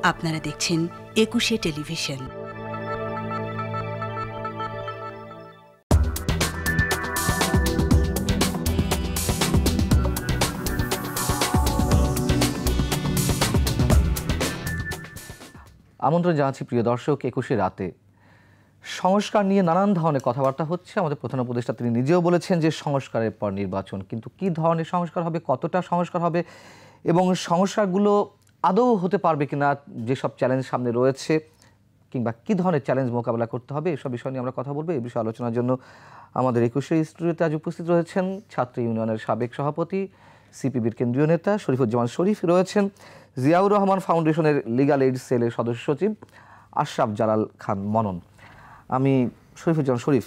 আপনারা দেখছেন একুশে টেলিভিশন। আমন্ত্রণ জানাচ্ছি প্রিয় দর্শক, 21 রাতে সংস্কার নিয়ে নানান ধরনের কথাবার্তা হচ্ছে। আমাদের প্রধান উপদেষ্টা তিনি নিজেও বলেছেন যে সংস্কারের পর নির্বাচন, কিন্তু কি ধরনের সংস্কার হবে, কতটা সংস্কার হবে এবং সংস্কারগুলো আদৌ হতে পারবে কিনা, যেসব চ্যালেঞ্জ সামনে রয়েছে কিংবা কী ধরনের চ্যালেঞ্জ মোকাবেলা করতে হবে, এসব বিষয় নিয়ে আমরা কথা বলবো। এই বিষয়ে আলোচনার জন্য আমাদের 21 স্টুডিওতে আজ উপস্থিত রয়েছেন ছাত্র ইউনিয়নের সাবেক সভাপতি, সিপিবির কেন্দ্রীয় নেতা শরীফুজ্জামান শরীফ, রয়েছেন জিয়াউর রহমান ফাউন্ডেশনের লিগ্যাল এইড সেলের সদস্য সচিব আশরাফ জালাল খান মনন। আমি শরীফুজ্জামান শরীফ,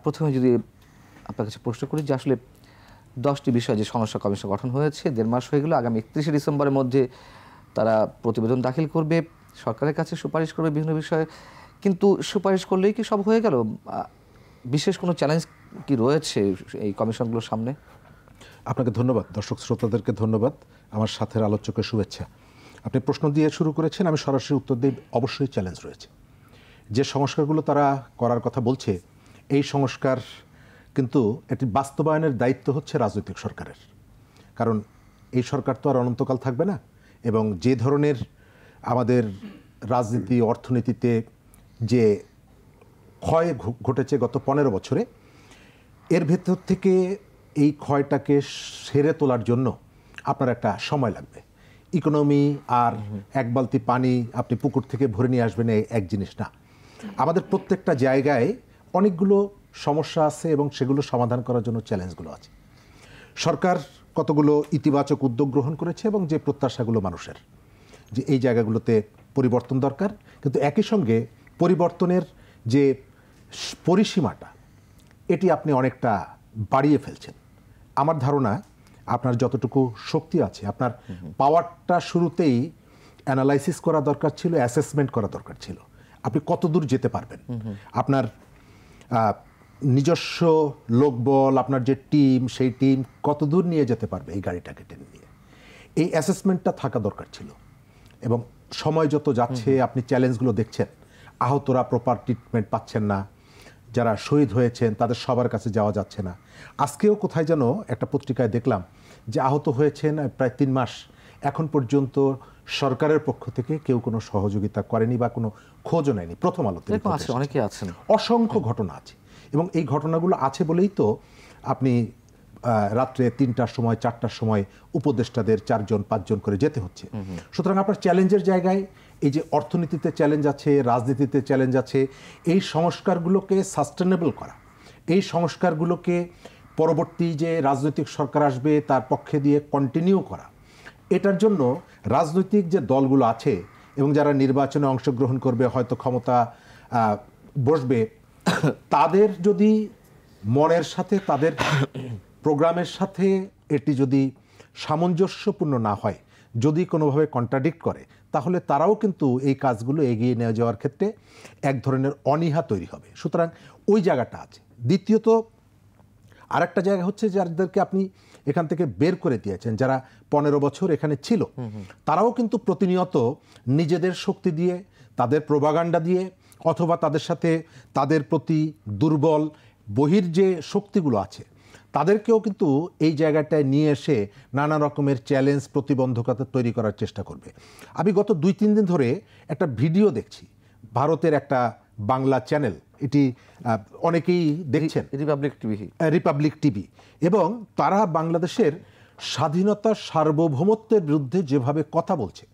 প্রথমে যদি আপনার কাছে প্রশ্ন করি যে আসলে 10টি বিষয় যে সংস্কার কমিশন গঠন হয়েছে, 1.5 মাস হয়ে গেল, আগামী 31শে ডিসেম্বরের মধ্যে তারা প্রতিবেদন দাখিল করবে, সরকারের কাছে সুপারিশ করবে বিভিন্ন বিষয়ে, কিন্তু সুপারিশ করলেই কি সব হয়ে গেল? বিশেষ কোনো চ্যালেঞ্জ কি রয়েছে এই কমিশনগুলোর সামনে? আপনাকে ধন্যবাদ, দর্শক শ্রোতাদেরকে ধন্যবাদ, আমার সাথের আলোচকের শুভেচ্ছা। আপনি প্রশ্ন দিয়ে শুরু করেছেন, আমি সরাসরি উত্তর দিই, অবশ্যই চ্যালেঞ্জ রয়েছে। যে সংস্কারগুলো তারা করার কথা বলছে, এই সংস্কার কিন্তু এটি বাস্তবায়নের দায়িত্ব হচ্ছে রাজনৈতিক সরকারের, কারণ এই সরকার তো আর অনন্তকাল থাকবে না। এবং যে ধরনের আমাদের রাজনীতি অর্থনীতিতে যে ক্ষয় ঘটেছে গত 15 বছরে, এর ভেতর থেকে এই ক্ষয়টাকে সেরে তোলার জন্য আপনার একটা সময় লাগবে। ইকোনমি আর এক বালতি পানি আপনি পুকুর থেকে ভরে নিয়ে আসবেন এক জিনিস না। আমাদের প্রত্যেকটা জায়গায় অনেকগুলো সমস্যা আছে এবং সেগুলো সমাধান করার জন্য চ্যালেঞ্জগুলো আছে। সরকার কতগুলো ইতিবাচক উদ্যোগ গ্রহণ করেছে এবং যে প্রত্যাশাগুলো মানুষের, যে এই জায়গাগুলোতে পরিবর্তন দরকার, কিন্তু একই সঙ্গে পরিবর্তনের যে পরিসীমাটা, এটি আপনি অনেকটা বাড়িয়ে ফেলছেন। আমার ধারণা আপনার যতটুকু শক্তি আছে, আপনার পাওয়ারটা শুরুতেই অ্যানালাইসিস করা দরকার ছিল, অ্যাসেসমেন্ট করা দরকার ছিল। আপনি কতদূর যেতে পারবেন, আপনার নিজস্ব লোকবল, আপনার যে টিম, সেই টিম কতদূর নিয়ে যেতে পারবে এই গাড়িটাকে টেনে নিয়ে, এই অ্যাসেসমেন্টটা থাকা দরকার ছিল। এবং সময় যত যাচ্ছে আপনি চ্যালেঞ্জগুলো দেখছেন, আহতরা প্রপার ট্রিটমেন্ট পাচ্ছেন না, যারা শহীদ হয়েছেন তাদের সবার কাছে যাওয়া যাচ্ছে না। আজকেও কোথায় যেন একটা পত্রিকায় দেখলাম যে আহত হয়েছেন প্রায় 3 মাস, এখন পর্যন্ত সরকারের পক্ষ থেকে কেউ কোনো সহযোগিতা করেনি বা কোনো খোঁজও নেয়নি। প্রথম আলোতে অনেকে আছেন, অসংখ্য ঘটনা আছে, এবং এই ঘটনাগুলো আছে বলেই তো আপনি রাত্রে 3টার সময় 4টার সময় উপদেষ্টাদের 4জন 5জন করে যেতে হচ্ছে। সুতরাং আপনার চ্যালেঞ্জের জায়গায় এই যে অর্থনীতিতে চ্যালেঞ্জ আছে, রাজনীতিতে চ্যালেঞ্জ আছে, এই সংস্কারগুলোকে সাস্টেনেবল করা, এই সংস্কারগুলোকে পরবর্তী যে রাজনৈতিক সরকার আসবে তার পক্ষে দিয়ে কন্টিনিউ করা, এটার জন্য রাজনৈতিক যে দলগুলো আছে এবং যারা নির্বাচনে অংশগ্রহণ করবে, হয়তো ক্ষমতা বসবে, তাদের যদি মনের সাথে, তাদের প্রোগ্রামের সাথে এটি যদি সামঞ্জস্যপূর্ণ না হয়, যদি কোনোভাবে কন্ট্রাডিক্ট করে, তাহলে তারাও কিন্তু এই কাজগুলো এগিয়ে নিয়ে যাওয়ার ক্ষেত্রে এক ধরনের অনীহা তৈরি হবে। সুতরাং ওই জায়গাটা আছে। দ্বিতীয়ত আরেকটা জায়গা হচ্ছে যাদেরকে আপনি এখান থেকে বের করে দিয়েছেন, যারা 15 বছর এখানে ছিল, তারাও কিন্তু প্রতিনিয়ত নিজেদের শক্তি দিয়ে, তাদের প্রোপাগান্ডা দিয়ে, অথবা তাদের সাথে তাদের প্রতি দুর্বল বহির যে শক্তিগুলো আছে, তাদেরকেও কিন্তু এই জায়গাটায় নিয়ে এসে নানা রকমের চ্যালেঞ্জ, প্রতিবন্ধকতা তৈরি করার চেষ্টা করবে। আমি গত 2-3 দিন ধরে একটা ভিডিও দেখছি, ভারতের একটা বাংলা চ্যানেল, এটি অনেকেই দেখছেন, রিপাবলিক টিভি, এবং তারা বাংলাদেশের স্বাধীনতা সার্বভৌমত্বের বিরুদ্ধে যেভাবে কথা বলছে,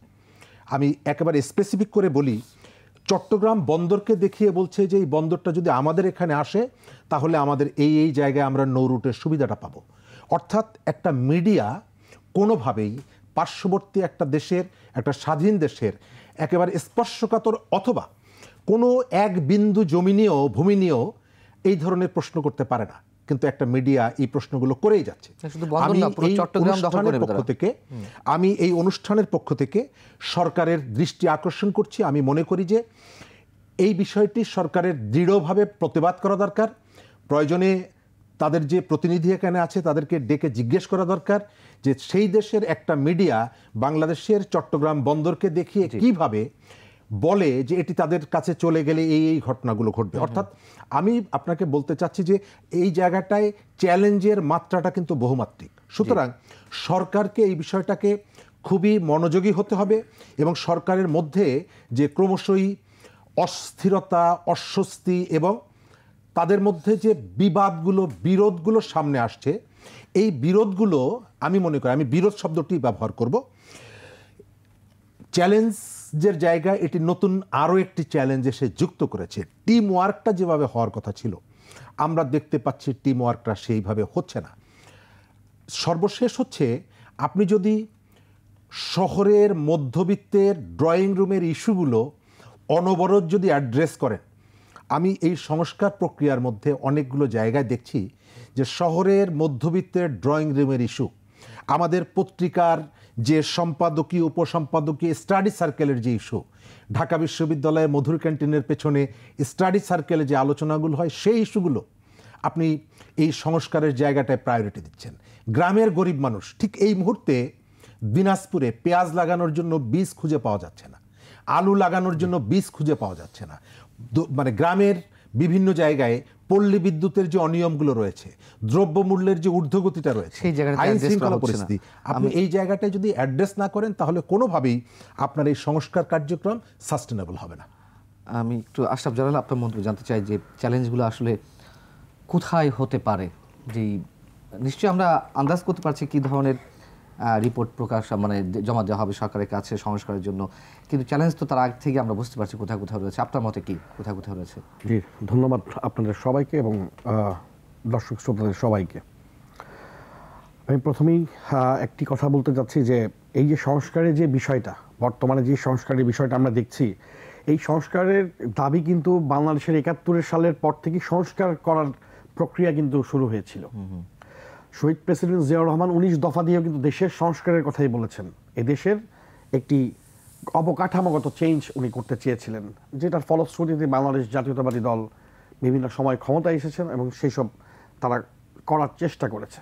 আমি একেবারে স্পেসিফিক করে বলি, চট্টগ্রাম বন্দরকে দেখিয়ে বলছে যে এই বন্দরটা যদি আমাদের এখানে আসে তাহলে আমাদের এই জায়গায় আমরা নৌ রুটের সুবিধাটা পাবো। অর্থাৎ একটা মিডিয়া কোনোভাবেই পার্শ্ববর্তী একটা দেশের, একটা স্বাধীন দেশের একেবারে স্পর্শকাতর অথবা কোনো এক বিন্দু জমি নিয়েও, ভূমি নিয়েও এই ধরনের প্রশ্ন করতে পারে না, কিন্তু একটা মিডিয়া এই প্রশ্নগুলো করেই যাচ্ছে। আমি এই অনুষ্ঠানের পক্ষ থেকে সরকারের দৃষ্টি আকর্ষণ করছি। আমি মনে করি যে এই বিষয়টি সরকারের দৃঢ়ভাবে প্রতিবাদ করা দরকার, প্রয়োজনে তাদের যে প্রতিনিধি এখানে আছে তাদেরকে ডেকে জিজ্ঞেস করা দরকার যে সেই দেশের একটা মিডিয়া বাংলাদেশের চট্টগ্রাম বন্দরকে দেখিয়ে কিভাবে বলে যে এটি তাদের কাছে চলে গেলে এই ঘটনাগুলো ঘটবে। অর্থাৎ আমি আপনাকে বলতে চাচ্ছি যে এই জায়গাটায় চ্যালেঞ্জের মাত্রাটা কিন্তু বহুমাত্রিক। সুতরাং সরকারকে এই বিষয়টাকে খুবই মনোযোগী হতে হবে এবং সরকারের মধ্যে যে ক্রমশই অস্থিরতা, অস্বস্তি এবং তাদের মধ্যে যে বিবাদগুলো, বিরোধগুলো সামনে আসছে, এই বিরোধগুলো আমি মনে করি, আমি বিরোধ শব্দটি ব্যবহার করব, চ্যালেঞ্জের জায়গায় এটি নতুন আরও একটি চ্যালেঞ্জ এসে যুক্ত করেছে। টিম ওয়ার্কটা যেভাবে হওয়ার কথা ছিল আমরা দেখতে পাচ্ছি টিম ওয়ার্কটা সেইভাবে হচ্ছে না। সর্বশেষ হচ্ছে, আপনি যদি শহরের মধ্যবিত্তের ড্রয়িং রুমের ইস্যুগুলো অনবরত যদি অ্যাড্রেস করেন, আমি এই সংস্কার প্রক্রিয়ার মধ্যে অনেকগুলো জায়গায় দেখছি যে শহরের মধ্যবিত্তের ড্রয়িং রুমের ইস্যু, আমাদের পত্রিকার যে সম্পাদকীয়, উপসম্পাদকীয়, স্টাডি সার্কেলের যে ইস্যু, ঢাকা বিশ্ববিদ্যালয়ের মধুর ক্যান্টিনের পেছনে স্টাডি সার্কেলে যে আলোচনাগুলো হয়, সেই ইস্যুগুলো আপনি এই সংস্কারের জায়গাটায় প্রায়োরিটি দিচ্ছেন। গ্রামের গরিব মানুষ ঠিক এই মুহূর্তে দিনাজপুরে পেঁয়াজ লাগানোর জন্য বীজ খুঁজে পাওয়া যাচ্ছে না, আলু লাগানোর জন্য বীজ খুঁজে পাওয়া যাচ্ছে না। মানে গ্রামের বিভিন্ন জায়গায় পল্লী বিদ্যুতের যে অনিয়মগুলো রয়েছে, দ্রব্যমূল্যের যে ঊর্ধ্বগতিটা রয়েছে, আইন শৃঙ্খলা পরিস্থিতি, আপনি এই জায়গাটায় যদি অ্যাড্রেস না করেন তাহলে কোনোভাবেই আপনার এই সংস্কার কার্যক্রম সাস্টেনেবল হবে না। আমি একটু আশরাফ জালাল আপনার মন্তব্য জানতে চাই যে চ্যালেঞ্জগুলো আসলে কোথায় হতে পারে। যে নিশ্চয়ই আমরা আন্দাজ করতে পারছি কী ধরনের রিপোর্ট প্রকাশ মানে জমা দেওয়া হবে সরকারের কাছে সংস্কারের জন্য, কিন্তু চ্যালেঞ্জ তো তার আগ থেকে আমরা বুঝতে পারছি কোথায় কোথায় রয়েছে। আপনার মতে কি কোথায় কোথায় রয়েছে? জি, ধন্যবাদ আপনাদের সবাইকে এবং দর্শক শ্রোতাদের সবাইকে। আমি প্রথমেই একটি কথা বলতে চাচ্ছি যে এই যে সংস্কারের যে বিষয়টা, বর্তমানে যে সংস্কারের বিষয়টা আমরা দেখছি, এই সংস্কারের দাবি কিন্তু বাংলাদেশের ৭১ সালের পর থেকে সংস্কার করার প্রক্রিয়া কিন্তু শুরু হয়েছিল। শহীদ প্রেসিডেন্ট জিয়াউর রহমান ১৯ দফা দিয়েও কিন্তু দেশের সংস্কারের কথাই বলেছেন। এদেশের একটি অবকাঠামোগত চেঞ্জ উনি করতে চেয়েছিলেন, যেটার ফলশ্রুতিতে বাংলাদেশ জাতীয়তাবাদী দল বিভিন্ন সময় ক্ষমতায় এসেছেন এবং সেই সব তারা করার চেষ্টা করেছে।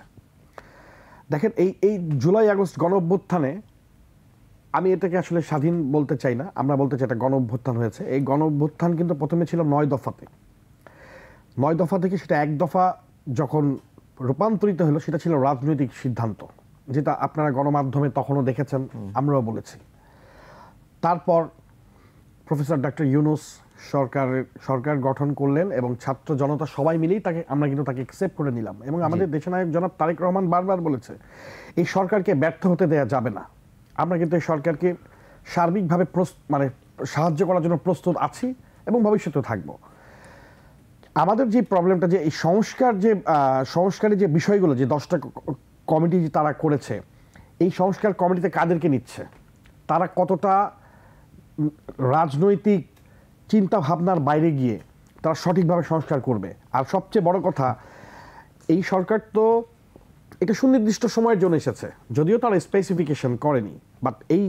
দেখেন, এই জুলাই আগস্ট গণ অভ্যুত্থানে আমি এটাকে আসলে স্বাধীন বলতে চাই না, আমরা বলতে চাই এটা গণ অভ্যুত্থান হয়েছে। এই গণ অভ্যুত্থান কিন্তু প্রথমে ছিল ৯ দফাতে। ৯ দফা থেকে সেটা ১ দফা যখন রূপান্তরিত হলো, সেটা ছিল রাজনৈতিক সিদ্ধান্ত, যেটা আপনারা গণমাধ্যমে তখনও দেখেছেন, আমরাও বলেছি। তারপর প্রফেসর ডক্টর ইউনূস সরকার গঠন করলেন এবং ছাত্র জনতা সবাই মিলেই আমরা কিন্তু তাকে অ্যাকসেপ্ট করে নিলাম। এবং আমাদের দেশনায়ক জনাব তারেক রহমান বারবার বলেছে এই সরকারকে ব্যর্থ হতে দেয়া যাবে না। আমরা কিন্তু এই সরকারকে সার্বিকভাবে মানে সাহায্য করার জন্য প্রস্তুত আছি এবং ভবিষ্যতেও থাকব। আমাদের যে প্রবলেমটা, যে এই সংস্কারের যে বিষয়গুলো, যে 10টা কমিটি তারা করেছে, এই সংস্কার কমিটিতে কাদেরকে নিচ্ছে, তারা কতটা রাজনৈতিক চিন্তা ভাবনার বাইরে গিয়ে তারা সঠিকভাবে সংস্কার করবে। আর সবচেয়ে বড় কথা, এই সরকার তো এটা সুনির্দিষ্ট সময়ের জন্য এসেছে, যদিও তারা স্পেসিফিকেশন করেনি, বাট এই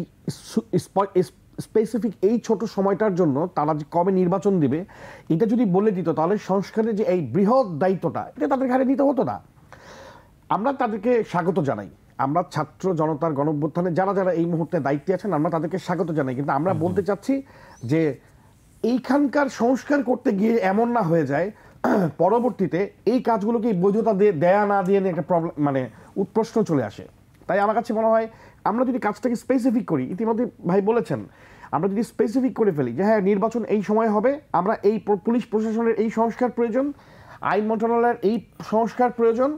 স্পেসিফিক এই ছোট সময়টার জন্য তারা যে কবে নির্বাচন দিবে এটা যদি বলে দিত, তাহলে সংস্কারের যে এই বৃহৎ দায়িত্বটা এটা তাদের ঘাড়ে নিতে হতো না। আমরা তাদেরকে স্বাগত জানাই, আমরা ছাত্র জনতার গণঅভ্যুত্থানে যারা যারা এই মুহূর্তে দায়িত্বে আছেন আমরা তাদেরকে স্বাগত জানাই, কিন্তু আমরা বলতে চাচ্ছি যে এইখানকার সংস্কার করতে গিয়ে এমন না হয়ে যায় পরবর্তীতে এই কাজগুলোকে বৈধতা দেয়া না দিয়ে নিয়ে একটা প্রবলেম, মানে প্রশ্ন চলে আসে। তাই আমার কাছে মনে হয় আমরা যদি কাজটাকে স্পেসিফিক করি, ইতিমধ্যে ভাই বলেছেন, আমরা যদি স্পেসিফিক করে ফেলি যে হ্যাঁ নির্বাচন এই সময় হবে, আমরা এই পুলিশ প্রশাসনের এই সংস্কার প্রয়োজন, আইন মন্ত্রণালয়ের এই সংস্কার প্রয়োজন,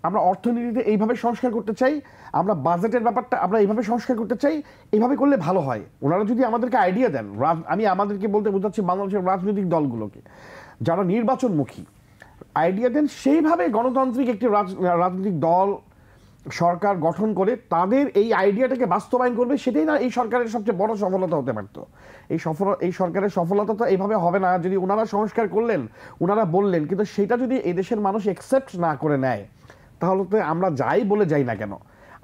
আমরা অর্থনীতিতে এইভাবে সংস্কার করতে চাই, আমরা বাজেটের ব্যাপারটা আমরা এইভাবে সংস্কার করতে চাই, এইভাবে করলে ভালো হয়। ওনারা যদি আমাদেরকে আইডিয়া দেন, আমি আমাদেরকে বলতে বোঝাচ্ছি বাংলাদেশের রাজনৈতিক দলগুলোকে যারা নির্বাচনমুখী, আইডিয়া দেন, সেইভাবে গণতান্ত্রিক একটি রাজনৈতিক দল সরকার গঠন করে তাদের এই আইডিয়াটাকে বাস্তবায়ন করবে, সেটাই না এই সরকারের সবচেয়ে বড় সফলতা হতে পারত। এই সরকারের সফলতা তো এইভাবে হবে না, যদি ওনারা সংস্কার করলেন, ওনারা বললেন, কিন্তু সেটা যদি এই দেশের মানুষ অ্যাকসেপ্ট না করে নেয়, তাহলে তো আমরা যাই বলে যাই না কেন,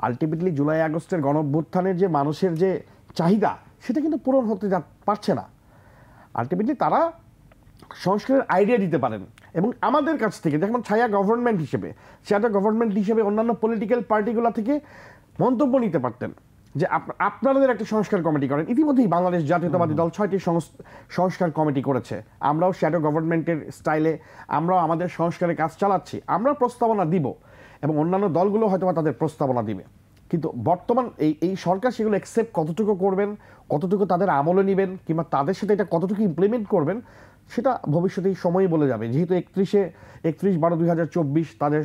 আলটিমেটলি জুলাই আগস্টের গণঅভ্যুত্থানের যে মানুষের যে চাহিদা সেটা কিন্তু পূরণ হতে পারছে না। আলটিমেটলি তারা সংস্কারের আইডিয়া দিতে পারেন, এবং আমাদের কাছ থেকে যেমন ছায়া গভর্নমেন্ট হিসেবে অন্যান্য পলিটিক্যাল পার্টিগুলো থেকে মন্তব্য নিতে পারতেন যে আপনাদের একটা সংস্কার কমিটি করেন। ইতিমধ্যেই বাংলাদেশ জাতীয়তাবাদী দল 6টি সংস্কার কমিটি করেছে। আমরাও শ্যাডো গভর্নমেন্টের স্টাইলে আমরাও আমাদের সংস্কারের কাজ চালাচ্ছি। আমরা প্রস্তাবনা দিব এবং অন্যান্য দলগুলো হয়তো তাদের প্রস্তাবনা দিবে, কিন্তু বর্তমান এই সরকার সেগুলো অ্যাকসেপ্ট কতটুকু করবেন, কতটুকু তাদের আমলে নেবেন, কিংবা তাদের সাথে এটা কতটুকু ইমপ্লিমেন্ট করবেন, সেটা ভবিষ্যতেই সময়ই বলে যাবে। যেহেতু 31/12/2024 তাদের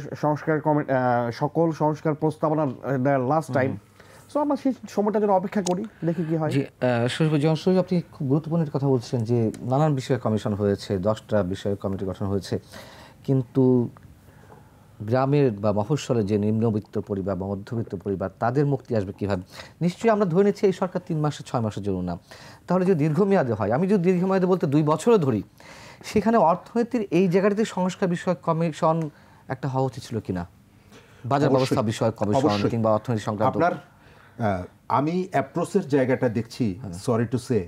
সকল সংস্কার প্রস্তাবনা লাস্ট টাইম। সো আমরা সেই সময়টা যেন অপেক্ষা করি, দেখি কি হয়। জি, শরীফ, আপনি খুব গুরুত্বপূর্ণ কথা বলছেন যে নানান বিষয়ে কমিশন হয়েছে, 10টা বিষয়ে কমিটি গঠন হয়েছে, কিন্তু গ্রামের বা মফস্বলের যে নিম্নবিত্ত পরিবার বা মধ্যবিত্ত পরিবার তাদের মুক্তি আসবে কীভাবে? নিশ্চয়ই আমরা ধরে নিচ্ছি এই সরকার 3 মাসে 6 মাসের জন্য না, তাহলে যদি দীর্ঘমেয়াদে হয়, আমি যদি দীর্ঘমেয়াদে বলতে 2 বছরও ধরি, সেখানে অর্থনীতির এই জায়গাটাতে সংস্কার বিষয়ক কমিশন একটা হওয়া উচিত ছিল কিনা, বাজার ব্যবস্থা বিষয়ক কমিশন কিংবা অর্থনীতি সংক্রান্ত। আপনার আমি অ্যাপ্রোচের জায়গাটা দেখছি, সরি টু সে,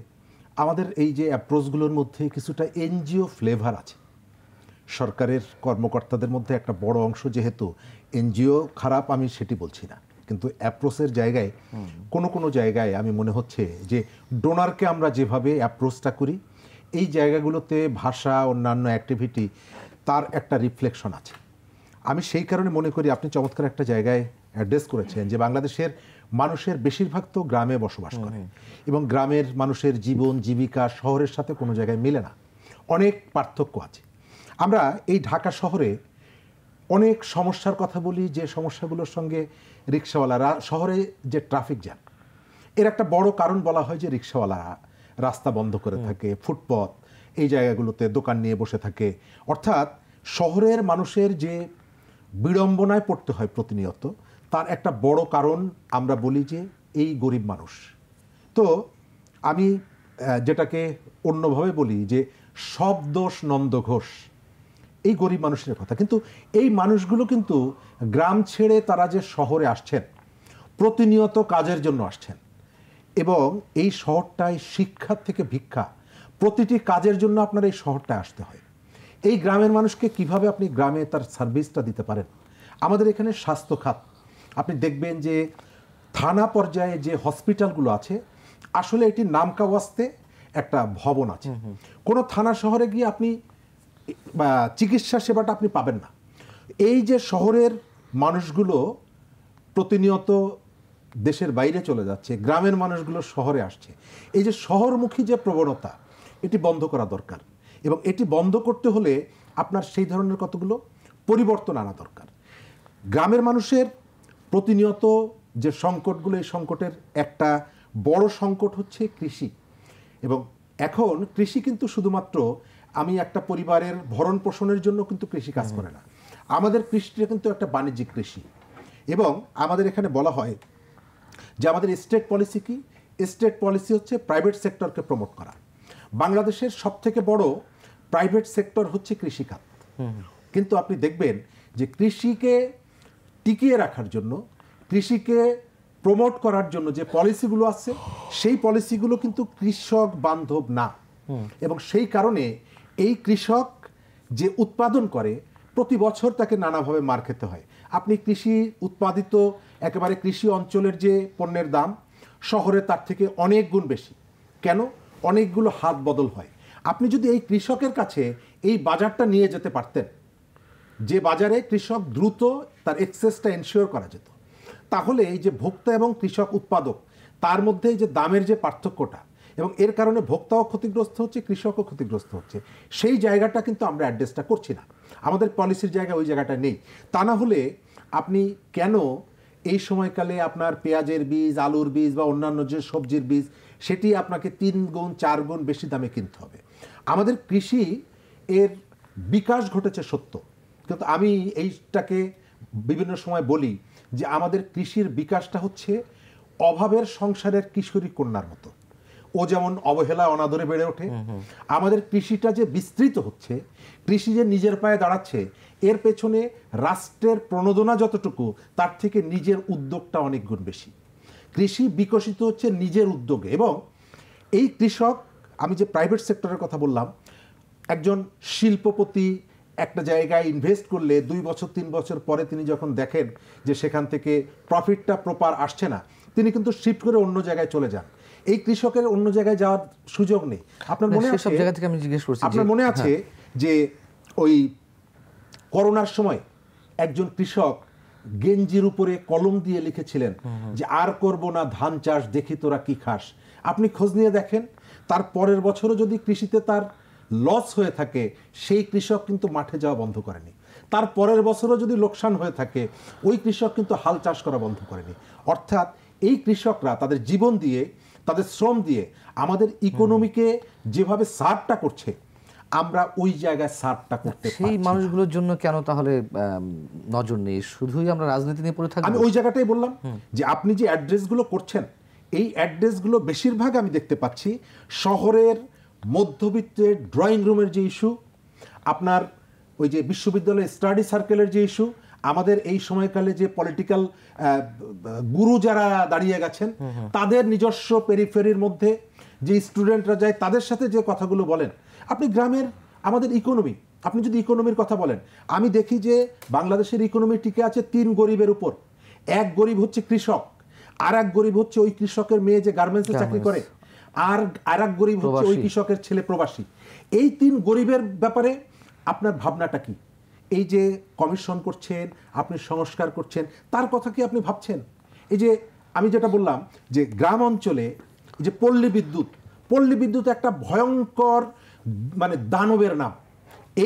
আমাদের এই যে অ্যাপ্রোচগুলোর মধ্যে কিছুটা এনজিও ফ্লেভার আছে। সরকারের কর্মকর্তাদের মধ্যে একটা বড় অংশ, যেহেতু এনজিও খারাপ আমি সেটি বলছি না, কিন্তু অ্যাপ্রোচের জায়গায় কোনো জায়গায় আমি মনে হচ্ছে যে ডোনারকে আমরা যেভাবে অ্যাপ্রোচটা করি, এই জায়গাগুলোতে ভাষা, অন্যান্য অ্যাক্টিভিটি, তার একটা রিফ্লেকশন আছে। আমি সেই কারণে মনে করি আপনি চমৎকার একটা জায়গায় অ্যাড্রেস করেছেন যে বাংলাদেশের মানুষের বেশিরভাগ তো গ্রামে বসবাস করে, এবং গ্রামের মানুষের জীবন জীবিকা শহরের সাথে কোনো জায়গায় মেলে না, অনেক পার্থক্য আছে। আমরা এই ঢাকা শহরে অনেক সমস্যার কথা বলি, যে সমস্যাগুলোর সঙ্গে রিক্সাওয়ালারা, শহরে যে ট্রাফিক জ্যাম, এর একটা বড় কারণ বলা হয় যে রিক্সাওয়ালারা রাস্তা বন্ধ করে থাকে, ফুটপথ এই জায়গাগুলোতে দোকান নিয়ে বসে থাকে। অর্থাৎ শহরের মানুষের যে বিড়ম্বনায় পড়তে হয় প্রতিনিয়ত, তার একটা বড় কারণ আমরা বলি যে এই গরিব মানুষ। তো আমি যেটাকে অন্যভাবে বলি যে সব দোষ নন্দ ঘোষ, এই গরিব মানুষের কথা। কিন্তু এই মানুষগুলো কিন্তু গ্রাম ছেড়ে তারা যে শহরে আসছেন, প্রতিনিয়ত কাজের জন্য আসছেন, এবং এই শহরটায় শিক্ষার থেকে ভিক্ষা, প্রতিটি কাজের জন্য আপনার এই শহরটায় আসতে হয়। এই গ্রামের মানুষকে কিভাবে আপনি গ্রামে তার সার্ভিসটা দিতে পারেন? আমাদের এখানে স্বাস্থ্য খাত, আপনি দেখবেন যে থানা পর্যায়ে যে হসপিটালগুলো আছে, আসলে এটি নামকা ওয়াস্তে একটা ভবন আছে। কোনো থানা শহরে গিয়ে আপনি চিকিৎসা সেবাটা আপনি পাবেন না। এই যে শহরের মানুষগুলো প্রতিনিয়ত দেশের বাইরে চলে যাচ্ছে, গ্রামের মানুষগুলো শহরে আসছে, এই যে শহরমুখী যে প্রবণতা, এটি বন্ধ করা দরকার। এবং এটি বন্ধ করতে হলে আপনার সেই ধরনের কতগুলো পরিবর্তন আনা দরকার। গ্রামের মানুষের প্রতিনিয়ত যে সংকটগুলো, এই সংকটের একটা বড় সংকট হচ্ছে কৃষি। এবং এখন কৃষি কিন্তু শুধুমাত্র আমি একটা পরিবারের ভরণ পোষণের জন্য কিন্তু কৃষি কাজ করে না, আমাদের কৃষিটা কিন্তু একটা বাণিজ্যিক কৃষি। এবং আমাদের এখানে বলা হয় যে আমাদের স্টেট পলিসি কি? স্টেট পলিসি হচ্ছে প্রাইভেট সেক্টরকে প্রমোট করা। বাংলাদেশের সবথেকে বড় প্রাইভেট সেক্টর হচ্ছে কৃষিখাত। কিন্তু আপনি দেখবেন যে কৃষিকে টিকিয়ে রাখার জন্য, কৃষিকে প্রমোট করার জন্য যে পলিসিগুলো আছে, সেই পলিসিগুলো কিন্তু কৃষক বান্ধব না। এবং সেই কারণে এই কৃষক যে উৎপাদন করে, প্রতি বছর তাকে নানাভাবে মার খেতে হয়। আপনি কৃষি উৎপাদিত একেবারে কৃষি অঞ্চলের যে পণ্যের দাম, শহরে তার থেকে অনেক গুণ বেশি। কেন? অনেকগুলো হাত বদল হয়। আপনি যদি এই কৃষকের কাছে এই বাজারটা নিয়ে যেতে পারতেন, যে বাজারে কৃষক দ্রুত তার এক্সেসটা এনশিওর করা যেত, তাহলে এই যে ভোক্তা এবং কৃষক উৎপাদক, তার মধ্যে এই যে দামের যে পার্থক্যটা, এবং এর কারণে ভোক্তাও ক্ষতিগ্রস্ত হচ্ছে, কৃষকও ক্ষতিগ্রস্ত হচ্ছে, সেই জায়গাটা কিন্তু আমরা অ্যাড্রেসটা করছি না। আমাদের পলিসির জায়গায় ওই জায়গাটা নেই। তা না হলে আপনি কেন এই সময়কালে আপনার পেঁয়াজের বীজ, আলুর বীজ বা অন্যান্য যে সবজির বীজ, সেটি আপনাকে 3 গুণ 4 গুণ বেশি দামে কিনতে হবে? আমাদের কৃষি এর বিকাশ ঘটেছে সত্য, কিন্তু আমি এইটাকে বিভিন্ন সময় বলি যে আমাদের কৃষির বিকাশটা হচ্ছে অভাবের সংসারের কিশোরী কন্যার মতো। ও যেমন অবহেলা অনাদরে বেড়ে ওঠে, আমাদের কৃষিটা যে বিস্তৃত হচ্ছে, কৃষি যে নিজের পায়ে দাঁড়াচ্ছে, এর পেছনে রাষ্ট্রের প্রণোদনা যতটুকু, তার থেকে নিজের উদ্যোগটা অনেক গুণ বেশি। কৃষি বিকশিত হচ্ছে নিজের উদ্যোগে। এবং এই কৃষক, আমি যে প্রাইভেট সেক্টরের কথা বললাম, একজন শিল্পপতি, একটা জায়গায় ইনভেস্ট করলে 2 বছর 3 বছর পরে তিনি যখন দেখেন যে সেখান থেকে প্রফিটটা প্রপার আসছে না, তিনি কিন্তু শিফট করে অন্য জায়গায় চলে যান। এই কৃষকের অন্য জায়গায় যাওয়ার সুযোগ নেই। আপনার মনে আছে, সব জায়গা থেকে আমি জিজ্ঞেস করছি, আপনার মনে আছে যে ওই করোনার সময় একজন কৃষক গেঞ্জির উপরে কলম দিয়ে লিখেছিলেন যে আর করব না ধান চাষ, দেখি তোরা কি খাস। আপনি খোঁজ নিয়ে দেখেন, তার পরের বছরও যদি কৃষিতে তার লস হয়ে থাকে, সেই কৃষক কিন্তু মাঠে যাওয়া বন্ধ করেনি। তার পরের বছরও যদি লোকসান হয়ে থাকে, ওই কৃষক কিন্তু হাল চাষ করা বন্ধ করেনি। অর্থাৎ এই কৃষকরা তাদের জীবন দিয়ে, তাদের শ্রম দিয়ে আমাদের ইকোনমিকে যেভাবে সার্ভটা করছে, আমরা ওই জায়গায় সার্ভটা করতে পারছি না। সেই মানুষগুলোর জন্য কেন তাহলে নজর নেই? শুধুই আমরা রাজনীতি নিয়ে পড়ে থাকবো? আমি ওই জায়গাটাই বললাম যে আপনি যে অ্যাড্রেসগুলো করছেন, এই অ্যাড্রেসগুলো বেশিরভাগ আমি দেখতে পাচ্ছি শহরের মধ্যবিত্তের ড্রয়িং রুমের যে ইস্যু, আপনার ওই যে বিশ্ববিদ্যালয় স্টাডি সার্কেলের যে ইস্যু, আমাদের এই সময়কালে যে পলিটিক্যাল গুরু যারা দাঁড়িয়ে গেছেন, তাদের নিজস্ব পেরিফেরির মধ্যে যে স্টুডেন্টরা যায়, তাদের সাথে যে কথাগুলো বলেন। আপনি গ্রামের আমাদের ইকোনমি, আপনি যদি ইকোনমির কথা বলেন, আমি দেখি যে বাংলাদেশের ইকোনমি টিকে আছে 3 গরিবের উপর। এক গরিব হচ্ছে কৃষক, আর এক গরিব হচ্ছে ওই কৃষকের মেয়ে যে গার্মেন্টসে চাকরি করে, আর এক গরিব হচ্ছে ওই কৃষকের ছেলে প্রবাসী। এই 3 গরিবের ব্যাপারে আপনার ভাবনাটা কি? এই যে কমিশন করছেন, আপনি সংস্কার করছেন, তার কথা কি আপনি ভাবছেন? এই যে আমি যেটা বললাম যে গ্রাম অঞ্চলে যে পল্লী বিদ্যুৎ একটা ভয়ঙ্কর মানে দানবের নাম।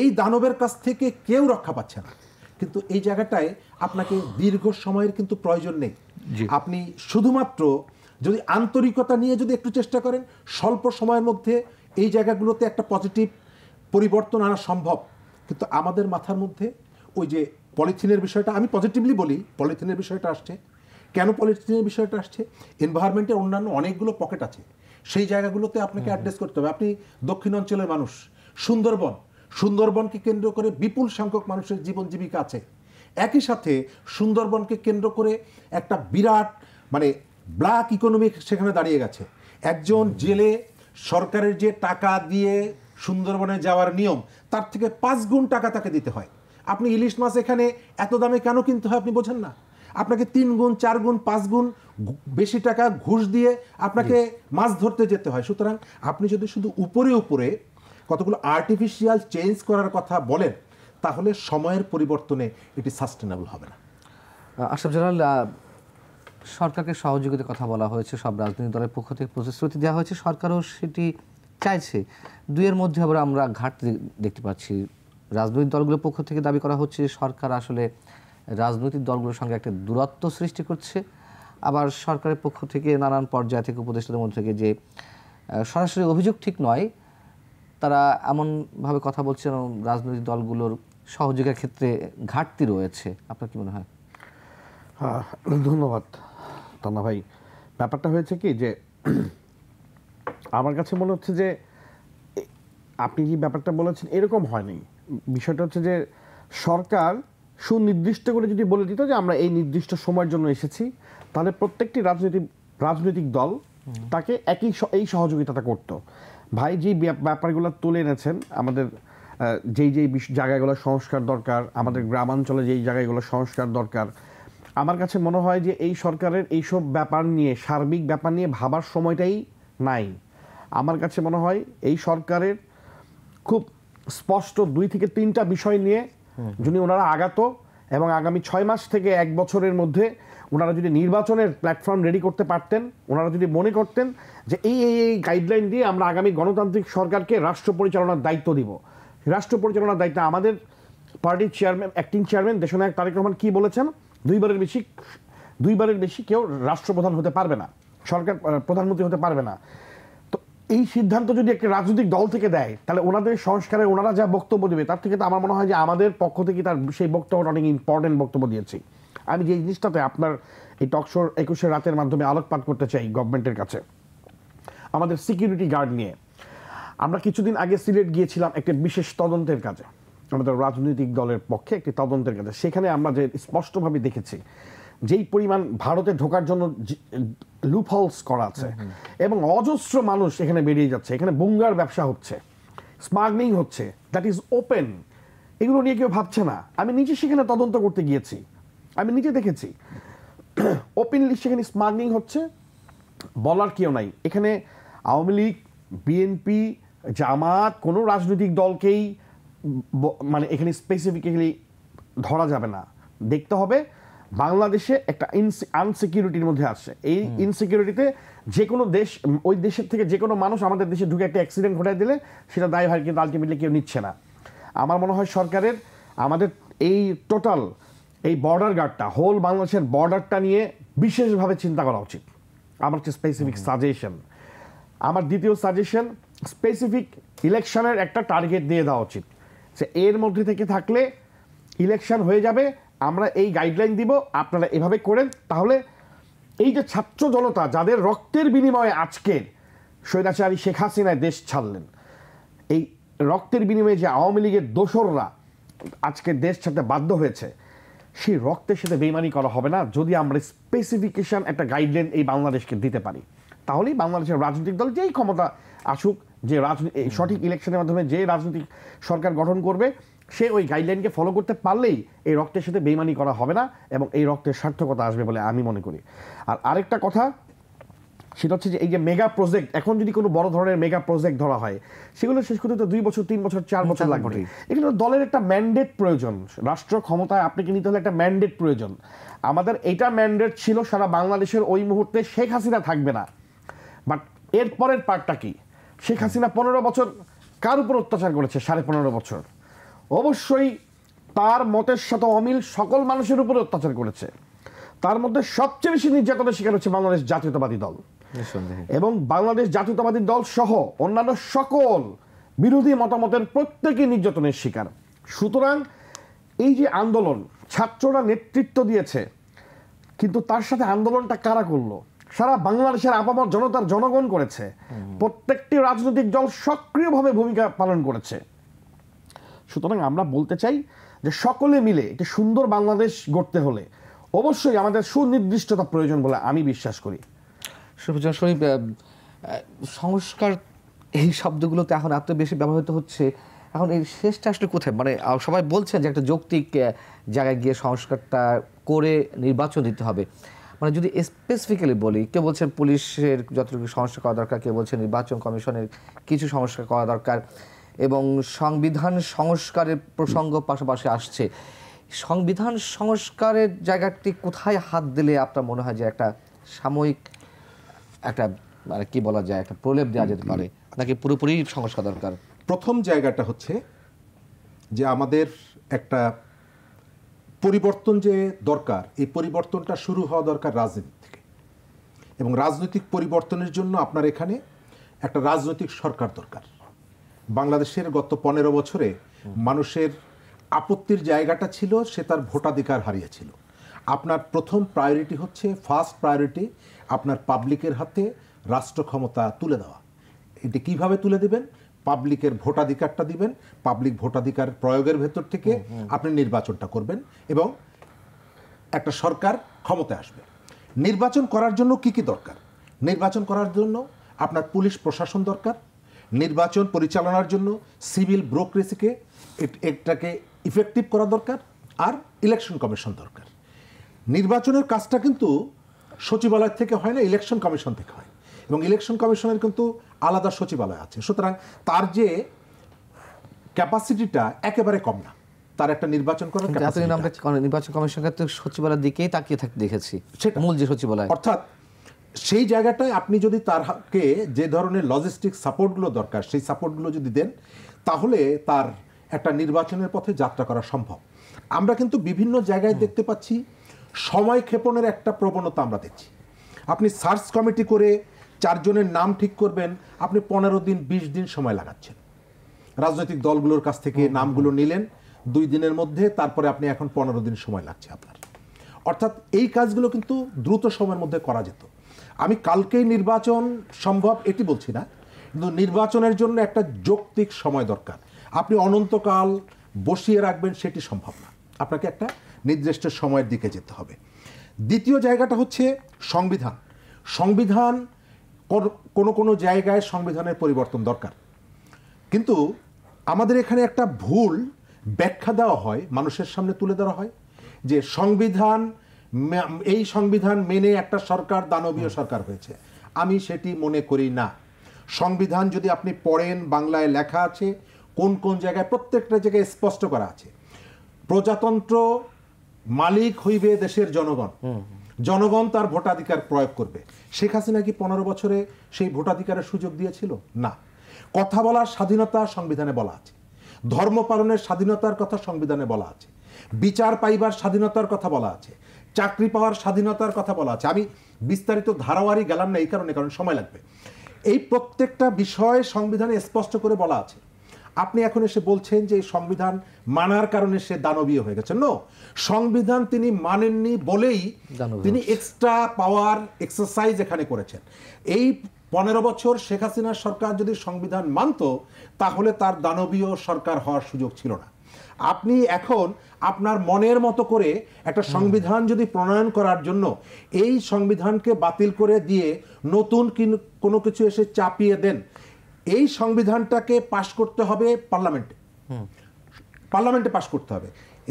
এই দানবের কাছ থেকে কেউ রক্ষা পাচ্ছে না। কিন্তু এই জায়গাটায় আপনাকে দীর্ঘ সময়ের কিন্তু প্রয়োজন নেই। আপনি শুধুমাত্র যদি আন্তরিকতা নিয়ে যদি একটু চেষ্টা করেন, স্বল্প সময়ের মধ্যে এই জায়গাগুলোতে একটা পজিটিভ পরিবর্তন আনা সম্ভব। কিন্তু আমাদের মাথার মধ্যে ওই যে পলিথিনের বিষয়টা, আমি পজিটিভলি বলি, পলিথিনের বিষয়টা আসছে। কেন পলিথিনের বিষয়টা আসছে? এনভায়রনমেন্টের অন্যান্য অনেকগুলো পকেট আছে, সেই জায়গাগুলোতে আপনাকে অ্যাড্রেস করতে হবে। আপনি দক্ষিণ অঞ্চলের মানুষ, সুন্দরবনকে কেন্দ্র করে বিপুল সংখ্যক মানুষের জীবন জীবিকা আছে। একই সাথে সুন্দরবনকে কেন্দ্র করে একটা বিরাট মানে ব্ল্যাক ইকোনমি সেখানে দাঁড়িয়ে গেছে। একজন জেলে সরকারের যে টাকা দিয়ে সুন্দরবনে যাওয়ার নিয়ম, তার থেকে 5 গুণ টাকা তাকে দিতে হয়। আপনি ইলিশ মাছ এখানে এত দামে কেন কিনতে হয় আপনি বোঝেন না। আপনাকে 3 গুণ 4 গুণ 5 গুণ বেশি টাকা ঘুষ দিয়ে আপনাকে মাছ ধরতে যেতে হয়। সুতরাং আপনি যদি শুধু উপরে কতগুলো আর্টিফিশিয়াল চেঞ্জ করার কথা বলেন, তাহলে সময়ের পরিবর্তনে এটি সাস্টেনেবল হবে না। আশরাফ জালাল, সরকারকে সহযোগিতার কথা বলা হয়েছে, সব রাজনৈতিক দলের পক্ষ থেকে প্রতিশ্রুতি দেওয়া হয়েছে, সরকারও সেটি চাইছে। দুইয়ের মধ্যে আবার আমরা ঘাটতি দেখতে পাচ্ছি। রাজনৈতিক দলগুলোর পক্ষ থেকে দাবি করা হচ্ছে সরকার আসলে রাজনৈতিক দলগুলোর সঙ্গে একটা দূরত্ব সৃষ্টি করছে। আবার সরকারের পক্ষ থেকে নানান পর্যায় থেকে উপদেষ্টাদের মধ্যে থেকে যে সরাসরি অভিযোগ ঠিক নয়, তারা এমনভাবে কথা বলছে রাজনৈতিক দলগুলোর সহযোগিতার ক্ষেত্রে ঘাটতি রয়েছে। আপনার কি মনে হয়? ধন্যবাদ তান্না ভাই। ব্যাপারটা হয়েছে কি যে আমার কাছে মনে হচ্ছে যে আপনি যে ব্যাপারটা বলেছেন এরকম হয়নি। বিষয়টা হচ্ছে যে সরকার সুনির্দিষ্ট করে যদি বলে দিত যে আমরা এই নির্দিষ্ট সময়ের জন্য এসেছি, তাহলে প্রত্যেকটি রাজনৈতিক দল তাকে এই সহযোগিতাটা করতো। ভাই যে ব্যাপারগুলো তুলে এনেছেন, আমাদের যেই জায়গাগুলো সংস্কার দরকার, আমাদের গ্রামাঞ্চলে যেই জায়গাগুলো সংস্কার দরকার, আমার কাছে মনে হয় যে এই সরকারের এইসব ব্যাপার নিয়ে, সার্বিক ব্যাপার নিয়ে ভাবার সময়টাই নাই। আমার কাছে মনে হয় এই সরকারের খুব স্পষ্ট 2 থেকে 3টা বিষয় নিয়ে যদি ওনারা আগাতো এবং আগামী 6 মাস থেকে 1 বছরের মধ্যে ওনারা যদি নির্বাচনের প্ল্যাটফর্ম রেডি করতে পারতেন, ওনারা যদি মনে করতেন যে এই গাইডলাইন দিয়ে আমরা আগামী গণতান্ত্রিক সরকারকে রাষ্ট্র পরিচালনার দায়িত্ব দিব। রাষ্ট্র পরিচালনার দায়িত্ব আমাদের পার্টির চেয়ারম্যান, অ্যাক্টিং চেয়ারম্যান দেশনায়ক তারেক রহমান কি বলেছেন, 2বারের বেশি কেউ রাষ্ট্রপ্রধান হতে পারবে না, সরকার প্রধানমন্ত্রী হতে পারবে না। তো এই সিদ্ধান্ত যদি একটা রাজনৈতিক দল থেকে দেয়, তাহলে ওনাদের সংস্কারে ওনারা যা বক্তব্য দেবে তার থেকে তো আমার মনে হয় যে আমাদের পক্ষ থেকে তার সেই বক্তব্যটা অনেক ইম্পর্টেন্ট বক্তব্য দিয়েছি। আমি যে জিনিসটাতে আপনার এই টকশোর 21 রাতের মাধ্যমে আলোকপাত করতে চাই গভর্নমেন্টের কাছে, আমাদের সিকিউরিটি গার্ড নিয়ে। আমরা কিছুদিন আগে সিলেট গিয়েছিলাম একটা বিশেষ তদন্তের কাজে, আমাদের রাজনৈতিক দলের পক্ষে একটি তদন্তের কাজে। সেখানে আমরা যে স্পষ্টভাবে দেখেছি যেই পরিমাণ ভারতে ঢোকার জন্য লুপহোলস করা আছে এবং অজস্র মানুষ এখানে বেরিয়ে যাচ্ছে, এখানে বুঙ্গার ব্যবসা হচ্ছে, স্মাগলিং হচ্ছে, দ্যাট ইজ ওপেন। এগুলো নিয়ে কেউ ভাবছে না। আমি নিজে সেখানে তদন্ত করতে গিয়েছি, আমি নিজে দেখেছি ওপেনলি সেখানে স্মাগলিং হচ্ছে, বলার কেউ নাই। এখানে আওয়ামী লীগ, বিএনপি, জামাত কোনো রাজনৈতিক দলকেই মানে এখানে স্পেসিফিক্যালি ধরা যাবে না। দেখতে হবে বাংলাদেশে একটা আনসিকিউরিটির মধ্যে আসছে। এই ইনসিকিউরিটিতে যে কোনো দেশ, ওই দেশের থেকে যে কোনো মানুষ আমাদের দেশে ঢুকে একটা অ্যাক্সিডেন্ট ঘটায় দিলে সেটা দায়ভার কিন্তু আলটিমেটলি কেউ নিচ্ছে না। আমার মনে হয় সরকারের আমাদের এই টোটাল এই বর্ডার গার্ডটা, হোল বাংলাদেশের বর্ডারটা নিয়ে বিশেষভাবে চিন্তা করা উচিত। আমার হচ্ছে স্পেসিফিক সাজেশন। আমার দ্বিতীয় সাজেশন, স্পেসিফিক ইলেকশনের একটা টার্গেট দিয়ে দেওয়া উচিত, যে এর মধ্যে থেকে থাকলে ইলেকশন হয়ে যাবে, আমরা এই গাইডলাইন দিব, আপনারা এভাবে করেন। তাহলে এই যে ছাত্র জনতা যাদের রক্তের বিনিময়ে আজকের স্বৈরাচারী শেখ হাসিনায় দেশ ছাড়লেন, এই রক্তের বিনিময়ে যে আওয়ামী লীগের দোসররা আজকে দেশ ছাড়তে বাধ্য হয়েছে, সেই রক্তের সাথে বেইমানি করা হবে না যদি আমরা স্পেসিফিকেশন একটা গাইডলাইন এই বাংলাদেশকে দিতে পারি। তাহলেই বাংলাদেশের রাজনৈতিক দল যেই ক্ষমতা আসুক, যে সঠিক ইলেকশনের মাধ্যমে যে রাজনৈতিক সরকার গঠন করবে, সে ওই গাইডলাইনকে ফলো করতে পারলেই এই রক্তের সাথে বেইমানি করা হবে না এবং এই রক্তের সার্থকতা আসবে বলে আমি মনে করি। আর আরেকটা কথা, সেটা হচ্ছে যে এই যে মেগা প্রজেক্ট, এখন যদি কোনো বড় ধরনের মেগা প্রজেক্ট ধরা হয়, সেগুলো শেষ করতে তো 2 বছর, 3 বছর, 4 বছর লাগবে। এখানে দলের একটা ম্যান্ডেট প্রয়োজন, রাষ্ট্র ক্ষমতায় আপনাকে নিতে হলে একটা ম্যান্ডেট প্রয়োজন। আমাদের এইটা ম্যান্ডেট ছিল সারা বাংলাদেশের ওই মুহূর্তে শেখ হাসিনা থাকবে না, বাট এর পরের পার্টটা কি? শেখ হাসিনা 15 বছর কার উপর অত্যাচার করেছে? 15.5 বছর। অবশ্যই তার মতের সাথে অমিল সকল মানুষের উপরে অত্যাচার করেছে। তার মধ্যে সবচেয়ে বেশি নির্যাতনের শিকার হচ্ছে বাংলাদেশ জাতীয়তাবাদী দল, এবং বাংলাদেশ জাতীয়তাবাদী দল সহ অন্যান্য সকল বিরোধী মতামতের প্রত্যেকই নির্যাতনের শিকার। সুতরাং এই যে আন্দোলন, ছাত্ররা নেতৃত্ব দিয়েছে, কিন্তু তার সাথে আন্দোলনটা কারা করলো? সারা বাংলাদেশের আপামর জনতার জনগণ করেছে। প্রত্যেকটি রাজনৈতিক দল সক্রিয়ভাবে ভূমিকা পালন করেছে। সুতরাং আমরা বলতে চাই যে সকলে মিলে একটি সুন্দর বাংলাদেশ গড়তে হলে অবশ্যই আমাদের সুনির্দিষ্টতা প্রয়োজন বলে আমি বিশ্বাস করি। সংস্কার এই শব্দগুলোতে এখন এত বেশি ব্যবহৃত হচ্ছে, এখন এই শেষটা আসলে কোথায়? মানে সবাই বলছেন যে একটা যৌক্তিক জায়গায় গিয়ে সংস্কারটা করে নির্বাচন দিতে হবে। মানে যদি স্পেসিফিক্যালি বলি, কেউ বলছেন পুলিশের যতটুকু সংস্কার করা দরকার, কেউ বলছেন নির্বাচন কমিশনের কিছু সংস্কার করা দরকার, এবং সংবিধান সংস্কারের প্রসঙ্গ পাশাপাশি আসছে। সংবিধান সংস্কারের জায়গাটি কোথায় হাত দিলে আপনার মনে হয় যে একটা সাময়িক একটা মানে কি বলা যায়, একটা প্রলেপ দেওয়া যেতে পারে, নাকি পুরোপুরি সংস্কার দরকার? প্রথম জায়গাটা হচ্ছে যে আমাদের একটা পরিবর্তন যে দরকার, এই পরিবর্তনটা শুরু হওয়া দরকার রাজনীতি থেকে, এবং রাজনৈতিক পরিবর্তনের জন্য আপনার এখানে একটা রাজনৈতিক সরকার দরকার। বাংলাদেশের গত 15 বছরে মানুষের আপত্তির জায়গাটা ছিল সে তার ভোটাধিকার হারিয়েছিল। আপনার প্রথম প্রায়োরিটি হচ্ছে, ফার্স্ট প্রায়োরিটি আপনার পাবলিকের হাতে রাষ্ট্র ক্ষমতা তুলে দেওয়া। এটি কিভাবে তুলে দিবেন? পাবলিকের ভোটাধিকারটা দিবেন, পাবলিক ভোটাধিকার প্রয়োগের ভেতর থেকে আপনি নির্বাচনটা করবেন এবং একটা সরকার ক্ষমতায় আসবে। নির্বাচন করার জন্য কি কি দরকার? নির্বাচন করার জন্য আপনার পুলিশ প্রশাসন দরকার, নির্বাচন পরিচালনার জন্য সিভিল ব্যুরোক্রেসিকে এটাকে ইফেক্টিভ করা দরকার, আর ইলেকশন কমিশন দরকার। নির্বাচনের কাজটা কিন্তু সচিবালয় থেকে হয় না, ইলেকশন কমিশন থেকে হয়, এবং ইলেকশন কমিশনের কিন্তু আলাদা সচিবালয় আছে। সুতরাং তার যে ক্যাপাসিটিটা একেবারে কম না, তার একটা নির্বাচন করার এতদিন আমরা নির্বাচন কমিশনকে তো সচিবালয়ের দিকেই তাকিয়ে থাকতে দেখেছি, মূল যে সচিবালয়। অর্থাৎ সেই জায়গাটায় আপনি যদি তারকে যে ধরনের লজিস্টিক সাপোর্টগুলো দরকার সেই সাপোর্টগুলো যদি দেন, তাহলে তার একটা নির্বাচনের পথে যাত্রা করা সম্ভব। আমরা কিন্তু বিভিন্ন জায়গায় দেখতে পাচ্ছি সময় ক্ষেপণের একটা প্রবণতা আমরা দেখছি। আপনি সার্চ কমিটি করে 4 জনের নাম ঠিক করবেন, আপনি 15 দিন 20 দিন সময় লাগাচ্ছেন। রাজনৈতিক দলগুলোর কাছ থেকে নামগুলো নিলেন 2 দিনের মধ্যে, তারপরে আপনি এখন 15 দিন সময় লাগছে আপনার। অর্থাৎ এই কাজগুলো কিন্তু দ্রুত সময়ের মধ্যে করা যেত। আমি কালকেই নির্বাচন সম্ভব এটি বলছি না, কিন্তু নির্বাচনের জন্য একটা যৌক্তিক সময় দরকার। আপনি অনন্তকাল বসিয়ে রাখবেন সেটি সম্ভব না, আপনাকে একটা নির্দিষ্ট সময়ের দিকে যেতে হবে। দ্বিতীয় জায়গাটা হচ্ছে সংবিধান। সংবিধান কোনো জায়গায় সংবিধানের পরিবর্তন দরকার, কিন্তু আমাদের এখানে একটা ভুল ব্যাখ্যা দেওয়া হয়, মানুষের সামনে তুলে ধরা হয় যে এই সংবিধান মেনে একটা সরকার দানবীয় সরকার হয়েছে। আমি সেটি মনে করি না। সংবিধান যদি আপনি পড়েন, বাংলায় লেখা আছে, কোন কোন জায়গায়, প্রত্যেকটা জায়গায় স্পষ্ট করা আছে, প্রজাতন্ত্র মালিক হইবে দেশের জনগণ, জনগণ তার ভোটাধিকার প্রয়োগ করবে। শেখ হাসিনা কি 15 বছরে সেই ভোটাধিকারের সুযোগ দিয়েছিল? না। কথা বলার স্বাধীনতা সংবিধানে বলা আছে, ধর্ম পালনের স্বাধীনতার কথা সংবিধানে বলা আছে, বিচার পাইবার স্বাধীনতার কথা বলা আছে, চাকরি পাওয়ার স্বাধীনতার কথা বলা আছে। আমি বিস্তারিত ধারাবাড়ি গেলাম না এই কারণে, কারণ সময় লাগবে। এই প্রত্যেকটা বিষয় সংবিধানে স্পষ্ট করে বলা আছে। আপনি এখন এসে বলছেন যে এই সংবিধান মানার কারণে সে দানবীয় হয়ে গেছে। নো, সংবিধান তিনি মানেননি বলেই তিনি এক্সট্রা পাওয়ার এক্সারসাইজ এখানে করেছেন। এই 15 বছর শেখ হাসিনার সরকার যদি সংবিধান মানত, তাহলে তার দানবীয় সরকার হওয়ার সুযোগ ছিল না। আপনি এখন আপনার মনের মতো করে একটা সংবিধান যদি প্রণয়ন করার জন্য এই সংবিধানকে বাতিল করে দিয়ে নতুন কোনো কিছু এসে চাপিয়ে দেন, এই সংবিধানটাকে পাশ করতে হবে পার্লামেন্টে পাশ করতে হবে।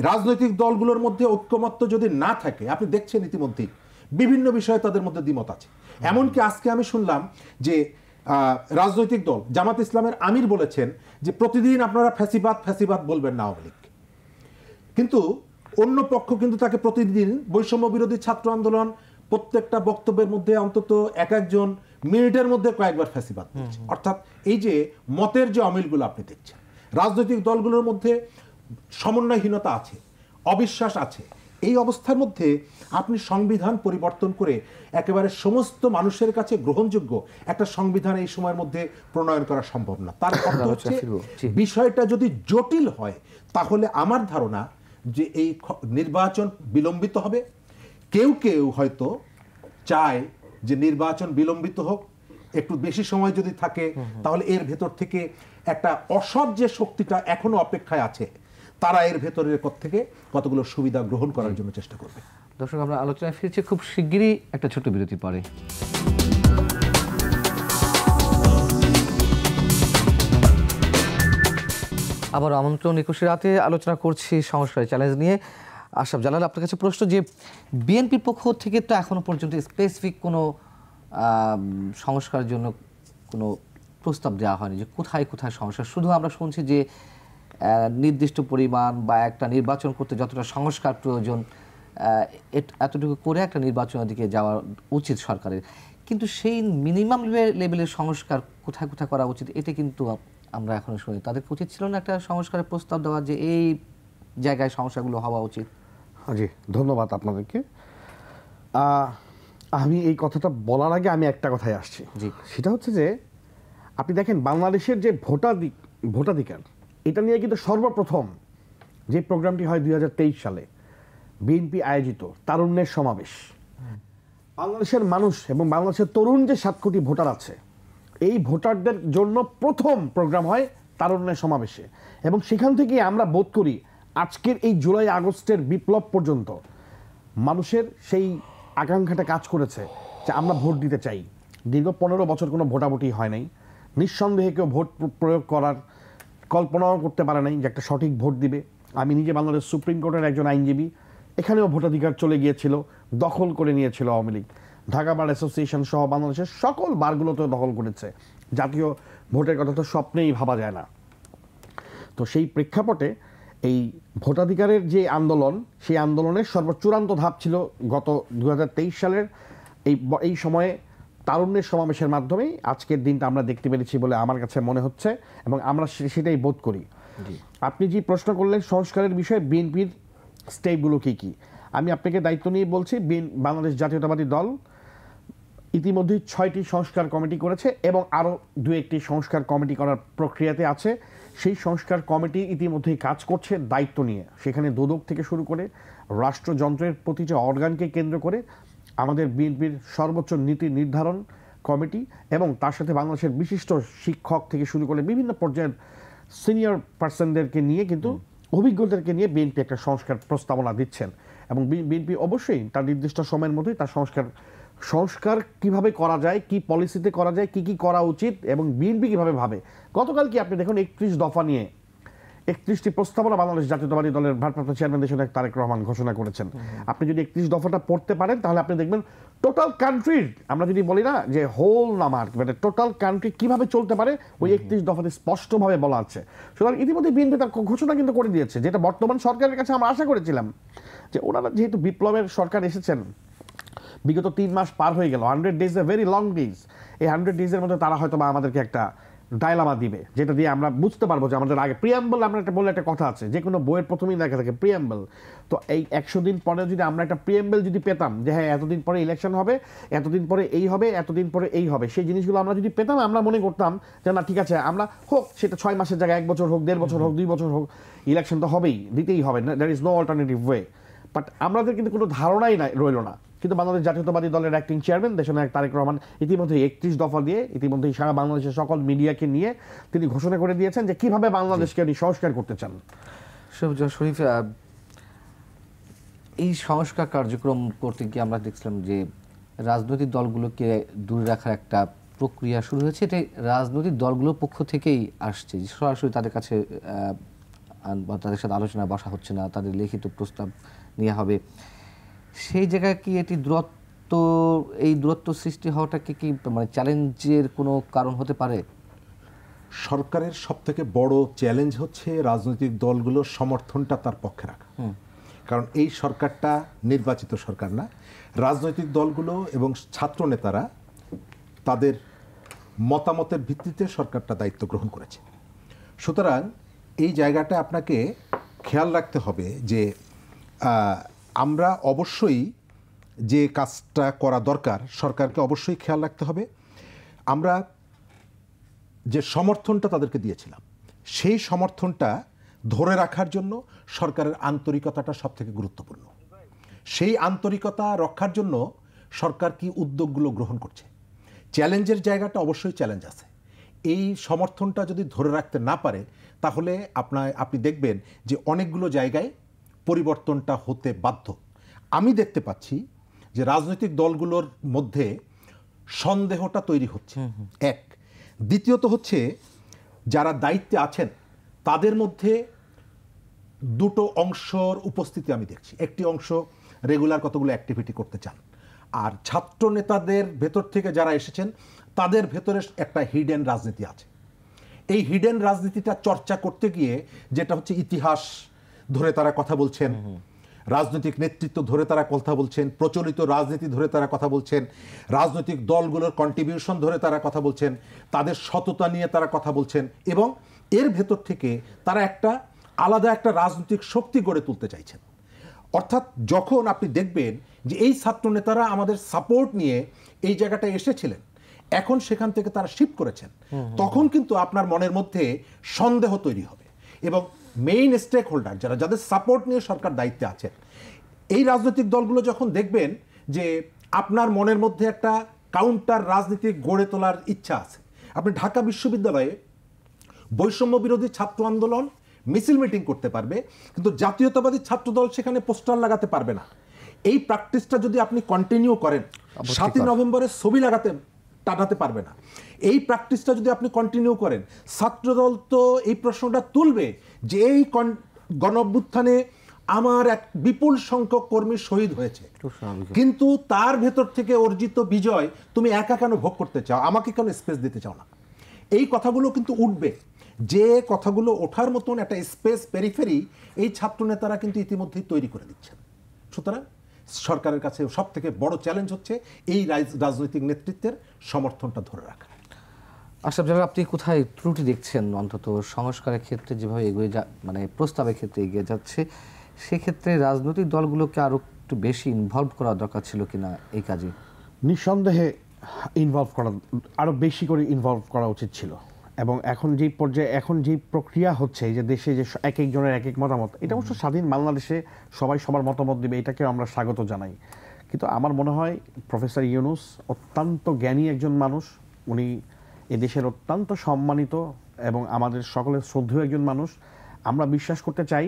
রাজনৈতিক দলগুলোর মধ্যে ঐক্যমত্য যদি না থাকে, আপনি দেখছেন ইতিমধ্যেই বিভিন্ন বিষয়ে তাদের মধ্যে দ্বিমত আছে। এমনকি আজকে আমি শুনলাম যে রাজনৈতিক দল জামাত ইসলামের আমির বলেছেন যে প্রতিদিন আপনারা ফ্যাসিবাদ বলবেন না আওয়ামী লীগ, কিন্তু অন্য পক্ষ কিন্তু তাকে প্রতিদিন বৈষম্য বিরোধী ছাত্র আন্দোলন প্রত্যেকটা বক্তব্যের মধ্যে অন্তত একজন মিনিটের মধ্যে কয়েকবার ফ্যাসিবাদ বলছে। অর্থাৎ এই যে মতের যে অমিলগুলো আপনি দেখছেন, রাজনৈতিক দলগুলোর মধ্যে সমন্বয়হীনতা আছে, অবিশ্বাস আছে। এই অবস্থার মধ্যে আপনি সংবিধান পরিবর্তন করে একেবারে সমস্ত মানুষের কাছে গ্রহণযোগ্য একটা সংবিধান এই সময়ের মধ্যে প্রণয়ন করা সম্ভব না। তার অর্থ হচ্ছে বিষয়টা যদি জটিল হয়, তাহলে আমার ধারণা যে এই নির্বাচন বিলম্বিত হবে। কেউ কেউ হয়তো চায় যে নির্বাচন বিলম্বিত হোক, একটু বেশি সময় যদি থাকে, তাহলে এর ভেতর থেকে একটা অসৎ যে শক্তিটা এখনো অপেক্ষায় আছে, তারা এর ভেতরের থেকে কতগুলো সুবিধা গ্রহণ করার জন্য চেষ্টা করবে। দর্শক, আমরা আলোচনায় ফিরছি খুব শিগগিরই একটা ছোট বিরতি পরে। আবার আমন্ত্রণ 21 রাতে আলোচনা করছি সংস্কার চ্যালেঞ্জ নিয়ে। আশরাফ জালাল, আপনার কাছে প্রশ্ন, যে বিএনপির পক্ষ থেকে তো এখনো পর্যন্ত স্পেসিফিক কোনো সংস্কারের জন্য কোনো প্রস্তাব দেওয়া হয়নি যে কোথায় কোথায় সংস্কার। শুধু আমরা শুনছি যে নির্দিষ্ট পরিমাণ বা একটা নির্বাচন করতে যতটা সংস্কার প্রয়োজন, এতটুকু করে একটা নির্বাচনের দিকে যাওয়া উচিত সরকারের। কিন্তু সেই মিনিমাম লেভেলের সংস্কার কোথায় কোথায় করা উচিত, এটা কিন্তু আমরা এখনো শুনি। তাদের উচিত ছিল না একটা সংস্কারের প্রস্তাব দেওয়া যে এই জায়গায় সমস্যাগুলো হওয়া উচিত? জি, ধন্যবাদ আপনাদেরকে। আমি এই কথাটা বলার আগে আমি একটা কথায় আসছি, সেটা হচ্ছে যে আপনি দেখেন বাংলাদেশের যে ভোটাধিকার, এটা নিয়ে কিন্তু সর্বপ্রথম যে প্রোগ্রামটি হয় 2023 সালে বিএনপি আয়োজিত তারুণ্যের সমাবেশ। বাংলাদেশের মানুষ এবং বাংলাদেশের তরুণ যে 7 কোটি ভোটার আছে, এই ভোটারদের জন্য প্রথম প্রোগ্রাম হয় তারুণ্যের সমাবেশে। এবং সেখান থেকে আমরা বোধ করি আজকের এই জুলাই আগস্টের বিপ্লব পর্যন্ত মানুষের সেই আকাঙ্ক্ষাটা কাজ করেছে যে আমরা ভোট দিতে চাই। দীর্ঘ 15 বছর কোনো ভোটাভুটি হয় নাই, নিঃসন্দেহে কেউ ভোট প্রয়োগ করার কল্পনাও করতে পারে নাই যে একটা সঠিক ভোট দিবে। আমি নিজে বাংলাদেশ সুপ্রিম কোর্টের একজন আইনজীবী, এখানেও ভোটাধিকার চলে গিয়েছিল, দখল করে নিয়েছিল আওয়ামী লীগ। ঢাকা বার অ্যাসোসিয়েশন সহ বাংলাদেশের সকল বারগুলোতেও দখল করেছে। জাতীয় ভোটের কথা তো স্বপ্নেই ভাবা যায় না। তো সেই প্রেক্ষাপটে এই ভোটাধিকারের যে আন্দোলন, সেই আন্দোলনের সর্বচূড়ান্ত ধাপ ছিল গত 2023 সালের এই সময়ে তারুণ্যের সমাবেশের মাধ্যমেই আজকের দিনটা আমরা দেখতে পেরেছি বলে আমার কাছে মনে হচ্ছে, এবং আমরা সেটাই বোধ করি। আপনি যে প্রশ্ন করলেন সংস্কারের বিষয়ে বিএনপির স্টেপগুলো কী কী, আমি আপনাকে দায়িত্ব নিয়ে বলছি। বাংলাদেশ জাতীয়তাবাদী দল ইতিমধ্যেই 6টি সংস্কার কমিটি করেছে এবং আরও 2-1টি সংস্কার কমিটি করার প্রক্রিয়াতে আছে। সেই সংস্কার কমিটি ইতিমধ্যেই কাজ করছে দায়িত্ব নিয়ে। সেখানে দুদক থেকে শুরু করে রাষ্ট্রযন্ত্রের প্রতিটি অর্গানকে কেন্দ্র করে আমাদের বিএনপির সর্বোচ্চ নীতি নির্ধারণ কমিটি এবং তার সাথে বাংলাদেশের বিশিষ্ট শিক্ষক থেকে শুরু করে বিভিন্ন পর্যায়ের সিনিয়র পার্সনদেরকে নিয়ে, কিন্তু অভিজ্ঞদেরকে নিয়ে বিএনপি একটা সংস্কার প্রস্তাবনা দিচ্ছেন। এবং বিএনপি অবশ্যই তার নির্দিষ্ট সময়ের মধ্যেই তার সংস্কার কিভাবে করা যায়, কি পলিসিতে করা যায়, কি কি করা উচিত এবং বিএনপি কিভাবে ভাবে। গতকাল কি আপনি দেখুন 31 দফা নিয়ে 31টি প্রস্তাবনা বাংলাদেশ জাতীয়তাবাদী দলের ভারপ্রাপ্ত চেয়ারম্যান দেশনায়ক তারেক রহমান ঘোষণা করেছেন। আপনি যদি 31 দফাটা পড়তে পারেন তাহলে আপনি দেখবেন টোটাল কান্ট্রির, আমরা যদি বলি না যে হোল নামার, মানে টোটাল কান্ট্রি কিভাবে চলতে পারে ওই 31 দফাতে স্পষ্টভাবে বলা আছে। সুতরাং ইতিমধ্যে বিএনপি তার ঘোষণা কিন্তু করে দিয়েছে, যেটা বর্তমান সরকারের কাছে আমরা আশা করেছিলাম যে ওনারা যেহেতু বিপ্লবের সরকার এসেছেন, বিগত 3 মাস পার হয়ে গেল, 100 days a very long days. এই 100 ডেজের মধ্যে তারা হয়তো বা আমাদেরকে একটা ডায়লামা দিবে, যেটা দিয়ে আমরা বুঝতে পারবো যে আমাদের আগে প্রিয়াম্বল, আমরা একটা বলে একটা কথা আছে যে কোনো বইয়ের প্রথমেই দেখা থাকে প্রিয়াম্বল। তো এই 100 দিন পরে যদি আমরা একটা প্রিয়াম্বল যদি পেতাম যে হ্যাঁ এতদিন পরে ইলেকশন হবে, এতদিন পরে এই হবে, এতদিন পরে এই হবে, সেই জিনিসগুলো আমরা যদি পেতাম, আমরা মনে করতাম যে না ঠিক আছে, আমরা হোক সেটা 6 মাসের জায়গায় 1 বছর হোক, 1.5 বছর হোক, 2 বছর হোক, ইলেকশন তো হবেই, দিতেই হবে, there is no alternative way. But আমাদের কিন্তু কোনো ধারণাই রইল না। কিন্তু বাংলাদেশ জাতীয়তাবাদী দলের অ্যাক্টিং চেয়ারম্যান দেশনায়ক তারেক রহমান ইতিমধ্যে 31 দফা দিয়ে ইতিমধ্যেই সারা বাংলাদেশের সকল মিডিয়াকে নিয়ে তিনি ঘোষণা করে দিয়েছেন যে কিভাবে বাংলাদেশকে উনি সংস্কার করতে চান। শরীফ, এই সংস্কার কার্যক্রম করতে গিয়ে আমরা দেখছিলাম যে রাজনৈতিক দলগুলোকে দূরে রাখার একটা প্রক্রিয়া শুরু হয়েছে। এটা রাজনৈতিক দলগুলোর পক্ষ থেকেই আসছে, সরাসরি তাদের কাছে তাদের সাথে আলোচনা বসা হচ্ছে না, তাদের লিখিত প্রস্তাব নেওয়া হবে। সেই জায়গায় কি এটি এই দূরত্ব সৃষ্টি হওয়াটা কি মানে চ্যালেঞ্জের কোনো কারণ হতে পারে? সরকারের সবথেকে বড় চ্যালেঞ্জ হচ্ছে রাজনৈতিক দলগুলোর সমর্থনটা তার পক্ষে রাখা। কারণ এই সরকারটা নির্বাচিত সরকার না, রাজনৈতিক দলগুলো এবং ছাত্র নেতারা তাদের মতামতের ভিত্তিতে সরকারটা দায়িত্ব গ্রহণ করেছে। সুতরাং এই জায়গাটা আপনাকে খেয়াল রাখতে হবে যে আমরা অবশ্যই যে কাজটা করা দরকার, সরকারকে অবশ্যই খেয়াল রাখতে হবে। আমরা যে সমর্থনটা তাদেরকে দিয়েছিলাম, সেই সমর্থনটা ধরে রাখার জন্য সরকারের আন্তরিকতাটা সবথেকে গুরুত্বপূর্ণ। সেই আন্তরিকতা রক্ষার জন্য সরকার কি উদ্যোগগুলো গ্রহণ করছে। চ্যালেঞ্জের জায়গাটা অবশ্যই চ্যালেঞ্জ আছে। এই সমর্থনটা যদি ধরে রাখতে না পারে তাহলে আপনি দেখবেন যে অনেকগুলো জায়গায় পরিবর্তনটা হতে বাধ্য। আমি দেখতে পাচ্ছি যে রাজনৈতিক দলগুলোর মধ্যে সন্দেহটা তৈরি হচ্ছে, এক। দ্বিতীয়ত হচ্ছে যারা দায়িত্বে আছেন তাদের মধ্যে দুটো অংশর উপস্থিতি আমি দেখছি। একটি অংশ রেগুলার কতগুলো অ্যাক্টিভিটি করতে চান, আর ছাত্র নেতাদের ভেতর থেকে যারা এসেছেন তাদের ভেতরে একটা হিডেন রাজনীতি আছে। এই হিডেন রাজনীতিটা চর্চা করতে গিয়ে যেটা হচ্ছে ইতিহাস ধরে তারা কথা বলছেন, রাজনৈতিক নেতৃত্ব ধরে তারা কথা বলছেন, প্রচলিত রাজনীতি ধরে তারা কথা বলছেন, রাজনৈতিক দলগুলোর কন্ট্রিবিউশন ধরে তারা কথা বলছেন, তাদের সততা নিয়ে তারা কথা বলছেন, এবং এর ভেতর থেকে তারা একটা আলাদা একটা রাজনৈতিক শক্তি গড়ে তুলতে চাইছেন। অর্থাৎ যখন আপনি দেখবেন যে এই ছাত্র নেতারা আমাদের সাপোর্ট নিয়ে এই জায়গাটায় এসেছিলেন, এখন সেখান থেকে তারা শিফট করেছেন, তখন কিন্তু আপনার মনের মধ্যে সন্দেহ তৈরি হবে। এবং মেইন স্টেক হোল্ডার যাদের সাপোর্ট নিয়ে সরকার দায়িত্বে আছেন, এই রাজনৈতিক দলগুলো যখন দেখবেন যে আপনার মনের মধ্যে একটা কাউন্টার রাজনীতি গড়ে তোলার ইচ্ছা আছে। আপনি ঢাকা বিশ্ববিদ্যালয়ে বৈষম্য বিরোধী ছাত্র আন্দোলন মিছিল মিটিং করতে পারবে, কিন্তু জাতীয়তাবাদী ছাত্র দল সেখানে পোস্টার লাগাতে পারবে না। এই প্র্যাকটিসটা যদি আপনি কন্টিনিউ করেন, 7ই নভেম্বরে ছবি টানাতে পারবে না। এই প্র্যাকটিসটা যদি আপনি কন্টিনিউ করেন, ছাত্রদল তো এই প্রশ্নটা তুলবে যে এই গণঅভ্যুত্থানে আমার এক বিপুল সংখ্যক কর্মী শহীদ হয়েছে, কিন্তু তার ভেতর থেকে অর্জিত বিজয় তুমি একা কেন ভোগ করতে চাও, আমাকে কেন স্পেস দিতে চাও না। এই কথাগুলো কিন্তু উঠবে। যে কথাগুলো ওঠার মতন একটা স্পেস পেরিফেরি এই ছাত্র নেতারা কিন্তু ইতিমধ্যেই তৈরি করে দিচ্ছেন। সুতরাং সরকারের কাছে সব থেকে বড় চ্যালেঞ্জ হচ্ছে এই রাজনৈতিক নেতৃত্বের সমর্থনটা ধরে রাখা। আশরাফ জাবের, আপনি কোথায় ত্রুটি দেখছেন অন্তত সংস্কারের ক্ষেত্রে যেভাবে মানে প্রস্তাবের ক্ষেত্রে এগিয়ে যাচ্ছে, সেক্ষেত্রে রাজনৈতিক দলগুলোকে আরো একটু বেশি ইনভলভ করা দরকার ছিল কিনা এই কাজে? নিঃসন্দেহে আরো বেশি করে ইনভলভ করা উচিত ছিল। এবং এখন যেই পর্যায়ে যেই প্রক্রিয়া হচ্ছে, এই যে দেশে যে এক একজনের এক এক মতামত, এটা অবশ্য স্বাধীন বাংলাদেশে সবাই সবার মতামত দেবে, এটাকে আমরা স্বাগত জানাই। কিন্তু আমার মনে হয় প্রফেসর ইউনূস অত্যন্ত জ্ঞানী একজন মানুষ, উনি এদেশের অত্যন্ত সম্মানিত এবং আমাদের সকলের শ্রদ্ধেয় একজন মানুষ। আমরা বিশ্বাস করতে চাই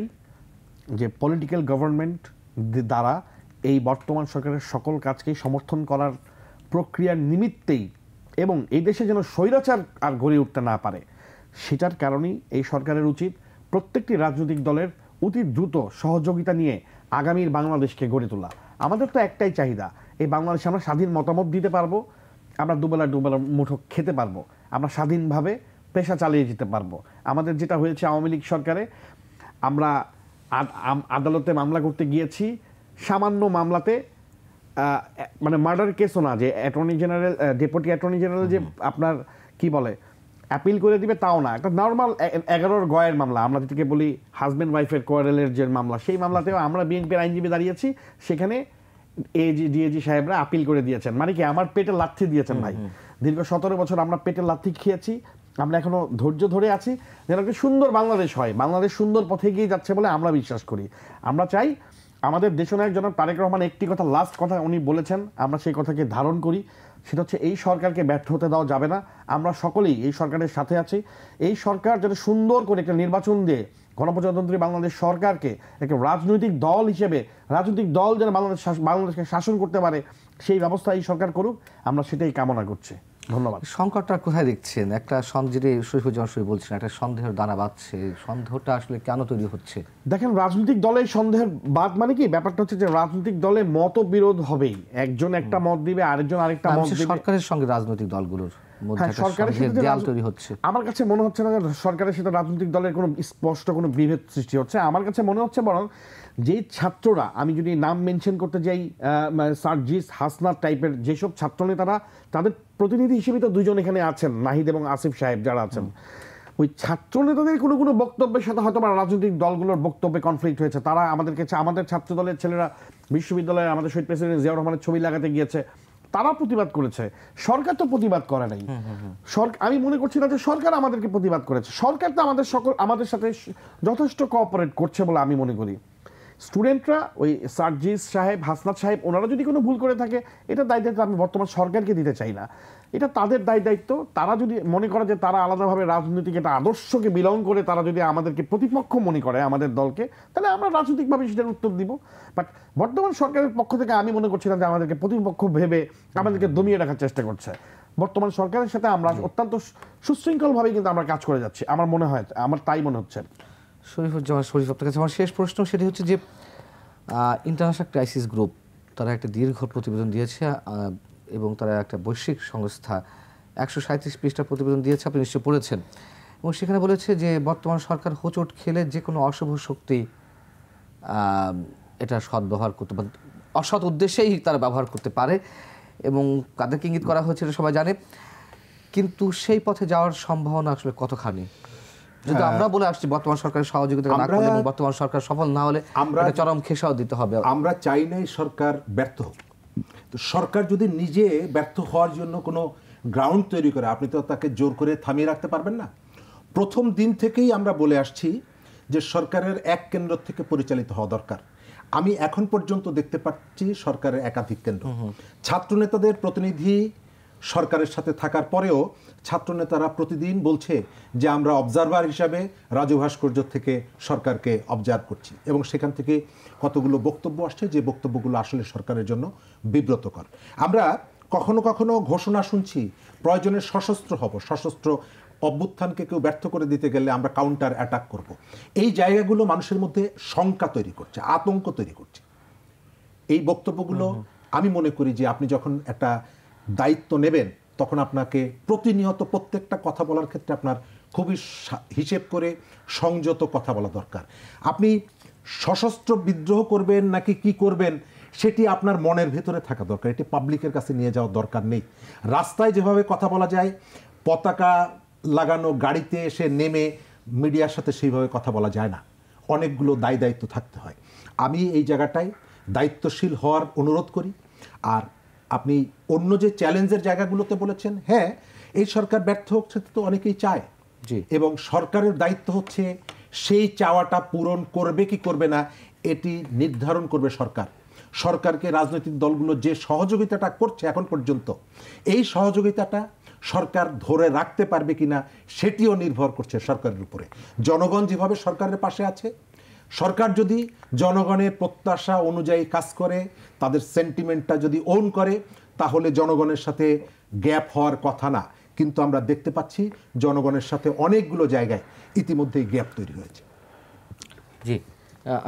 যে পলিটিক্যাল গভর্নমেন্ট দ্বারা এই বর্তমান সরকারের সকল কাজকেই সমর্থন করার প্রক্রিয়ার নিমিত্তেই, এবং এই দেশে যেন স্বৈরাচার আর গড়ে উঠতে না পারে, সেটার কারণেই এই সরকারের উচিত প্রত্যেকটি রাজনৈতিক দলের অতি দ্রুত সহযোগিতা নিয়ে আগামীর বাংলাদেশকে গড়ে তোলা। আমাদের তো একটাই চাহিদা, এই বাংলাদেশে আমরা স্বাধীন মতামত দিতে পারবো, আমরা দুবেলা মুঠো খেতে পারবো, আমরা স্বাধীনভাবে পেশা চালিয়ে যেতে পারবো। আমাদের যেটা হয়েছে আওয়ামী লীগ সরকারে, আমরা আদালতে মামলা করতে গিয়েছি, সামান্য মামলাতে মানে মার্ডার কেসও না, যে attorney general deputy attorney general যে আপনার কি বলে অ্যাপিল করে দিবে তাও না, একটা নর্মাল 11 গয়ের মামলা, আমরা যেটাকে বলি হাজব্যান্ড ওয়াইফের কোয়ারেলের যে মামলা, সেই মামলাতেও আমরা বিএনপির আইনজীবী দাঁড়িয়েছি, সেখানে ডিএজি সাহেবরা আপিল করে দিয়েছেন। মানে কি আমার পেটে লাথি দিয়েছেন ভাই, দীর্ঘ 17 বছর আমরা পেটে লাথি খেয়েছি, আমরা এখনো ধৈর্য ধরে আছি যেন একটা সুন্দর বাংলাদেশ হয়। বাংলাদেশ সুন্দর পথে এগিয়ে যাচ্ছে বলে আমরা বিশ্বাস করি। আমরা চাই আমাদের দেশনায়ক জনাব তারেক রহমান একটি কথা, লাস্ট কথা উনি বলেছেন, আমরা সেই কথাকে ধারণ করি, সেটা হচ্ছে এই সরকারকে ব্যর্থ হতে দেওয়া যাবে না। আমরা সকলেই এই সরকারের সাথে আছি। এই সরকার যাতে সুন্দর করে একটা নির্বাচন দিয়ে গণপ্রজাতন্ত্রী বাংলাদেশ সরকারকে একটা রাজনৈতিক দল হিসেবে, রাজনৈতিক দল যেন বাংলাদেশকে শাসন করতে পারে, সেই ব্যবস্থা এই সরকার করুক, আমরা সেটাই কামনা করছি। ধন্যবাদ। সংকটটা কোথায় দেখছেন? একটা সন্দেহে শরীফুজ্জামান শরীফ বলছেন একটা সন্দেহের দানা বাঁধছে, সন্দেহটা আসলে কেন তৈরি হচ্ছে? দেখেন, রাজনৈতিক দলের সন্দেহের বাদ মানে কি, ব্যাপারটা হচ্ছে যে রাজনৈতিক দলে মতবিরোধ হবেই, একজন একটা মত দিবে, আরেকজন আরেকটা মত দিবে। সরকারের সঙ্গে রাজনৈতিক দলগুলোর মধ্যে একটা সরকারের সাথে দেয়াল তৈরি হচ্ছে। আমার কাছে মনে হচ্ছে না যে সরকারের সাথে রাজনৈতিক দলের কোনো স্পষ্ট কোনো বিভেদ সৃষ্টি হচ্ছে। আমার কাছে মনে হচ্ছে বরং যেই ছাত্ররা, আমি যদি নাম মেনশন করতে যাই, সার্জিস হাসনাত টাইপের যেসব ছাত্রনেতারা, তাদের প্রতিনিধি হিসেবে তো দুজন এখানে আছেন, নাহিদ এবং আসিফ সাহেব যারা আছেন, ওই ছাত্র নেতাদের কোনো কোনো বক্তব্যের সাথে হয়তো রাজনৈতিক দলগুলোর বক্তব্যে কনফ্লিক্ট হয়েছে। তারা আমাদেরকে, আমাদের ছাত্র দলের ছেলেরা বিশ্ববিদ্যালয়ে আমাদের শহীদ প্রেসিডেন্ট জিয়াউর রহমানের ছবি লাগাতে গিয়েছে, তারা প্রতিবাদ করেছে, সরকার তো প্রতিবাদ করে নাই। আমি মনে করছি না যে সরকার আমাদেরকে প্রতিবাদ করেছে, সরকার তো আমাদের সাথে যথেষ্ট কোঅপারেট করছে বলে আমি মনে করি। স্টুডেন্টরা, ওই সার্জিস সাহেব, হাসনাত সাহেব, ওনারা যদি কোনো ভুল করে থাকে, এটা দায়িত্ব আমি বর্তমান সরকারকে দিতে চাই না, এটা তাদের দায়িত্ব। তারা যদি মনে করে যে তারা আলাদাভাবে রাজনৈতিক একটা আদর্শকে বিলং করে, তারা যদি আমাদেরকে প্রতিপক্ষ মনে করে আমাদের দলকে, তাহলে আমরা রাজনৈতিকভাবে সেটার উত্তর দিব। বাট বর্তমান সরকারের পক্ষ থেকে আমি মনে করছি না যে আমাদেরকে প্রতিপক্ষ ভেবে আমাদেরকে দমিয়ে রাখার চেষ্টা করছে। বর্তমান সরকারের সাথে আমরা অত্যন্ত সুশৃঙ্খলভাবে কিন্তু আমরা কাজ করে যাচ্ছি, আমার মনে হয়, আমার তাই মনে হচ্ছে। শরীফুজ্জামান শরীফ, আপনার কাছে আমার শেষ প্রশ্ন, সেটি হচ্ছে যে ইন্টারন্যাশনাল ক্রাইসিস গ্রুপ তারা একটা দীর্ঘ প্রতিবেদন দিয়েছে এবং তারা একটা বৈশ্বিক সংস্থা 137 পৃষ্ঠার প্রতিবেদন দিয়েছে, আপনি নিশ্চয়ই পড়েছেন, এবং সেখানে বলেছে যে বর্তমান সরকার হোঁচট খেলে যে কোনো অশুভ শক্তি এটা সদ্ব্যবহার করতে পারে, অসৎ উদ্দেশ্যেই তারা ব্যবহার করতে পারে, এবং কাদেরকে ইঙ্গিত করা হয়েছে এটা সবাই জানে, কিন্তু সেই পথে যাওয়ার সম্ভাবনা আসলে কতখানি? যদি আমরা বলে আসছি বর্তমান সরকারের সহযোগিতা না করলে এবং বর্তমান সরকার সফল না হলে আমরা চরম খেসাও দিতে হবে। আমরা চাই নাই সরকার ব্যর্থ হোক। তো সরকার যদি নিজে ব্যর্থ হওয়ার জন্য কোনো গ্রাউন্ড তৈরি করে, আপনি তো তাকে জোর করে থামিয়ে রাখতে পারবেন না। প্রথম দিন থেকেই আমরা বলে আসছি যে সরকারের এক কেন্দ্র থেকে পরিচালিত হওয়া দরকার। আমি এখন পর্যন্ত দেখতে পাচ্ছি সরকারের একাধিক কেন্দ্র, ছাত্রনেতাদের প্রতিনিধি সরকারের সাথে থাকার পরেও ছাত্রনেতারা প্রতিদিন বলছে যে আমরা অবজারভার হিসাবে রাজু ভাস্কর্য থেকে সরকারকে অবজার্ভ করছি, এবং সেখান থেকে কতগুলো বক্তব্য আসছে যে বক্তব্যগুলো আসলে সরকারের জন্য বিব্রতকর। আমরা কখনো কখনো ঘোষণা শুনছি প্রয়োজনে সশস্ত্র হব, সশস্ত্র অভ্যুত্থানকে কেউ ব্যর্থ করে দিতে গেলে আমরা কাউন্টার অ্যাটাক করব। এই জায়গাগুলো মানুষের মধ্যে শঙ্কা তৈরি করছে, আতঙ্ক তৈরি করছে। এই বক্তব্যগুলো আমি মনে করি যে আপনি যখন একটা দায়িত্ব নেবেন তখন আপনাকে প্রতিনিয়ত প্রত্যেকটা কথা বলার ক্ষেত্রে আপনার খুবই হিসেব করে সংযত কথা বলা দরকার। আপনি সশস্ত্র বিদ্রোহ করবেন নাকি কি করবেন সেটি আপনার মনের ভেতরে থাকা দরকার, এটি পাবলিকের কাছে নিয়ে যাওয়ার দরকার নেই। রাস্তায় যেভাবে কথা বলা যায়, পতাকা লাগানো গাড়িতে এসে নেমে মিডিয়ার সাথে সেইভাবে কথা বলা যায় না, অনেকগুলো দায়িত্ব থাকতে হয়। আমি এই জায়গাটায় দায়িত্বশীল হওয়ার অনুরোধ করি। আর আপনি অন্য যে চ্যালেঞ্জের জায়গাগুলোতে বলেছেন, হ্যাঁ এই সরকার ব্যর্থ হচ্ছে তো অনেকেই চায়, এবং সরকারের দায়িত্ব হচ্ছে সেই চাওয়াটা পূরণ করবে কি করবে না এটি নির্ধারণ করবে সরকার। সরকারকে রাজনৈতিক দলগুলো যে সহযোগিতাটা করছে এখন পর্যন্ত, এই সহযোগিতাটা সরকার ধরে রাখতে পারবে কিনা সেটিও নির্ভর করছে সরকারের উপরে। জনগণ যেভাবে সরকারের পাশে আছে, সরকার যদি জনগণের প্রত্যাশা অনুযায়ী কাজ করে, তাদের সেন্টিমেন্টটা যদি ওন করে, তাহলে জনগণের সাথে গ্যাপ হওয়ার কথা না। কিন্তু আমরা দেখতে পাচ্ছি জনগণের সাথে অনেকগুলো জায়গায় ইতিমধ্যেই গ্যাপ তৈরি হয়েছে। জি,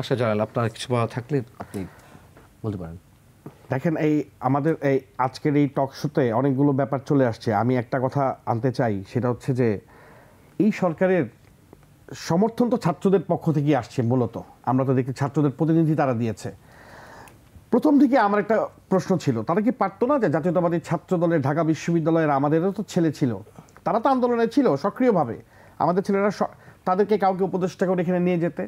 আশা জালাল, আপনার কিছু বলা থাকলে আপনি বলতে পারেন। দেখেন, এই আমাদের এই আজকের এই টক শোতে অনেকগুলো ব্যাপার চলে আসছে। আমি একটা কথা আনতে চাই, সেটা হচ্ছে যে এই সরকারের সমর্থন তো ছাত্রদের পক্ষ থেকে আসছে। মূলত আমরা তো দেখি ছাত্রদের প্রতিনিধি তারা দিয়েছে। প্রথম থেকে আমার একটা প্রশ্ন ছিল, তারা কি পারতো না যে জাতীয়তাবাদী ছাত্র দলের ঢাকা বিশ্ববিদ্যালয়ের, আমাদেরও তো ছেলে ছিল, তারা তো আন্দোলনে ছিল সক্রিয়ভাবে, আমাদের ছেলেরা তাদেরকে কাউকে উপদেষ্টা করে এখানে নিয়ে যেতে?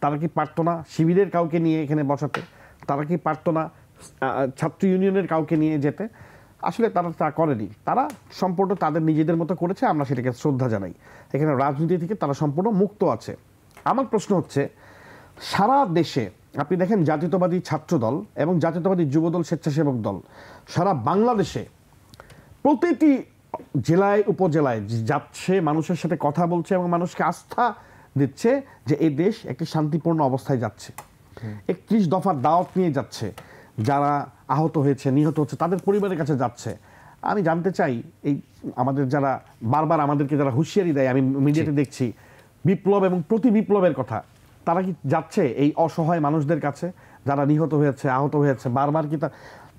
তারা কি পারতো না শিবিরের কাউকে নিয়ে এখানে বসাতে? তারা কি পারতো না ছাত্র ইউনিয়নের কাউকে নিয়ে যেতে? আসলে তারা তা করেনি। তারা সম্পূর্ণ তাদের নিজেদের মতো করেছে, আমরা সেটাকে শ্রদ্ধা জানাই। এখানে রাজনীতি থেকে তারা সম্পূর্ণ মুক্ত আছে। আমার প্রশ্ন হচ্ছে, সারা দেশে আপনি দেখেন জাতীয়তাবাদী ছাত্রদল এবং জাতীয়তাবাদী যুবদল, স্বেচ্ছাসেবক দল সারা বাংলাদেশে প্রতিটি জেলায় উপজেলায় যাচ্ছে, মানুষের সাথে কথা বলছে এবং মানুষকে আস্থা দিচ্ছে যে এই দেশ একটি শান্তিপূর্ণ অবস্থায় যাচ্ছে। 31 দফার দাওয়াত নিয়ে যাচ্ছে, যারা আহত হয়েছে, নিহত হচ্ছে, তাদের পরিবারের কাছে যাচ্ছে। আমি জানতে চাই, এই আমাদের যারা বারবার আমাদেরকে যারা হুঁশিয়ারি দেয়, আমি মিডিয়াতে দেখছি বিপ্লব এবং প্রতি বিপ্লবের কথা, তারা কি যাচ্ছে এই অসহায় মানুষদের কাছে যারা নিহত হয়েছে, আহত হয়েছে? বারবার কি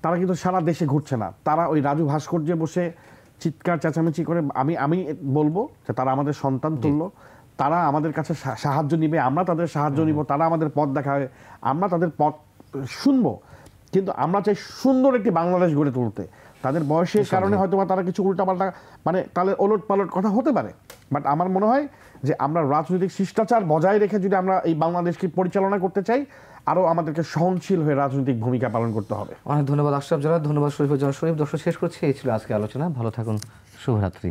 তারা কিন্তু সারা দেশে ঘুরছে না, তারা ওই রাজু ভাস্কর্যে বসে চিৎকার চেঁচামেচি করে। আমি বলবো যে তারা আমাদের সন্তান তুল্য, তারা আমাদের কাছে সাহায্য নিবে, আমরা তাদের সাহায্য নিব, তারা আমাদের পথ দেখাবে, আমরা তাদের পথ শুনবো। কিন্তু আমরা চাই সুন্দর একটি বাংলাদেশ গড়ে তুলতে। তাদের বয়সের কারণে হয়তো বা তারা কিছু উল্টাপাল্টা, মানে তাহলে ওলট পালট কথা হতে পারে, বাট আমার মনে হয় যে আমরা রাজনৈতিক শিষ্টাচার বজায় রেখে যদি আমরা এই বাংলাদেশকে পরিচালনা করতে চাই, আরও আমাদেরকে সহনশীল হয়ে রাজনৈতিক ভূমিকা পালন করতে হবে। অনেক ধন্যবাদ আশরাফ জালাল, ধন্যবাদ শরীফুজ্জামান শরীফ। দর্শক, শেষ করছি। এই ছিল আজকে আলোচনা। ভালো থাকুন, শুভরাত্রি।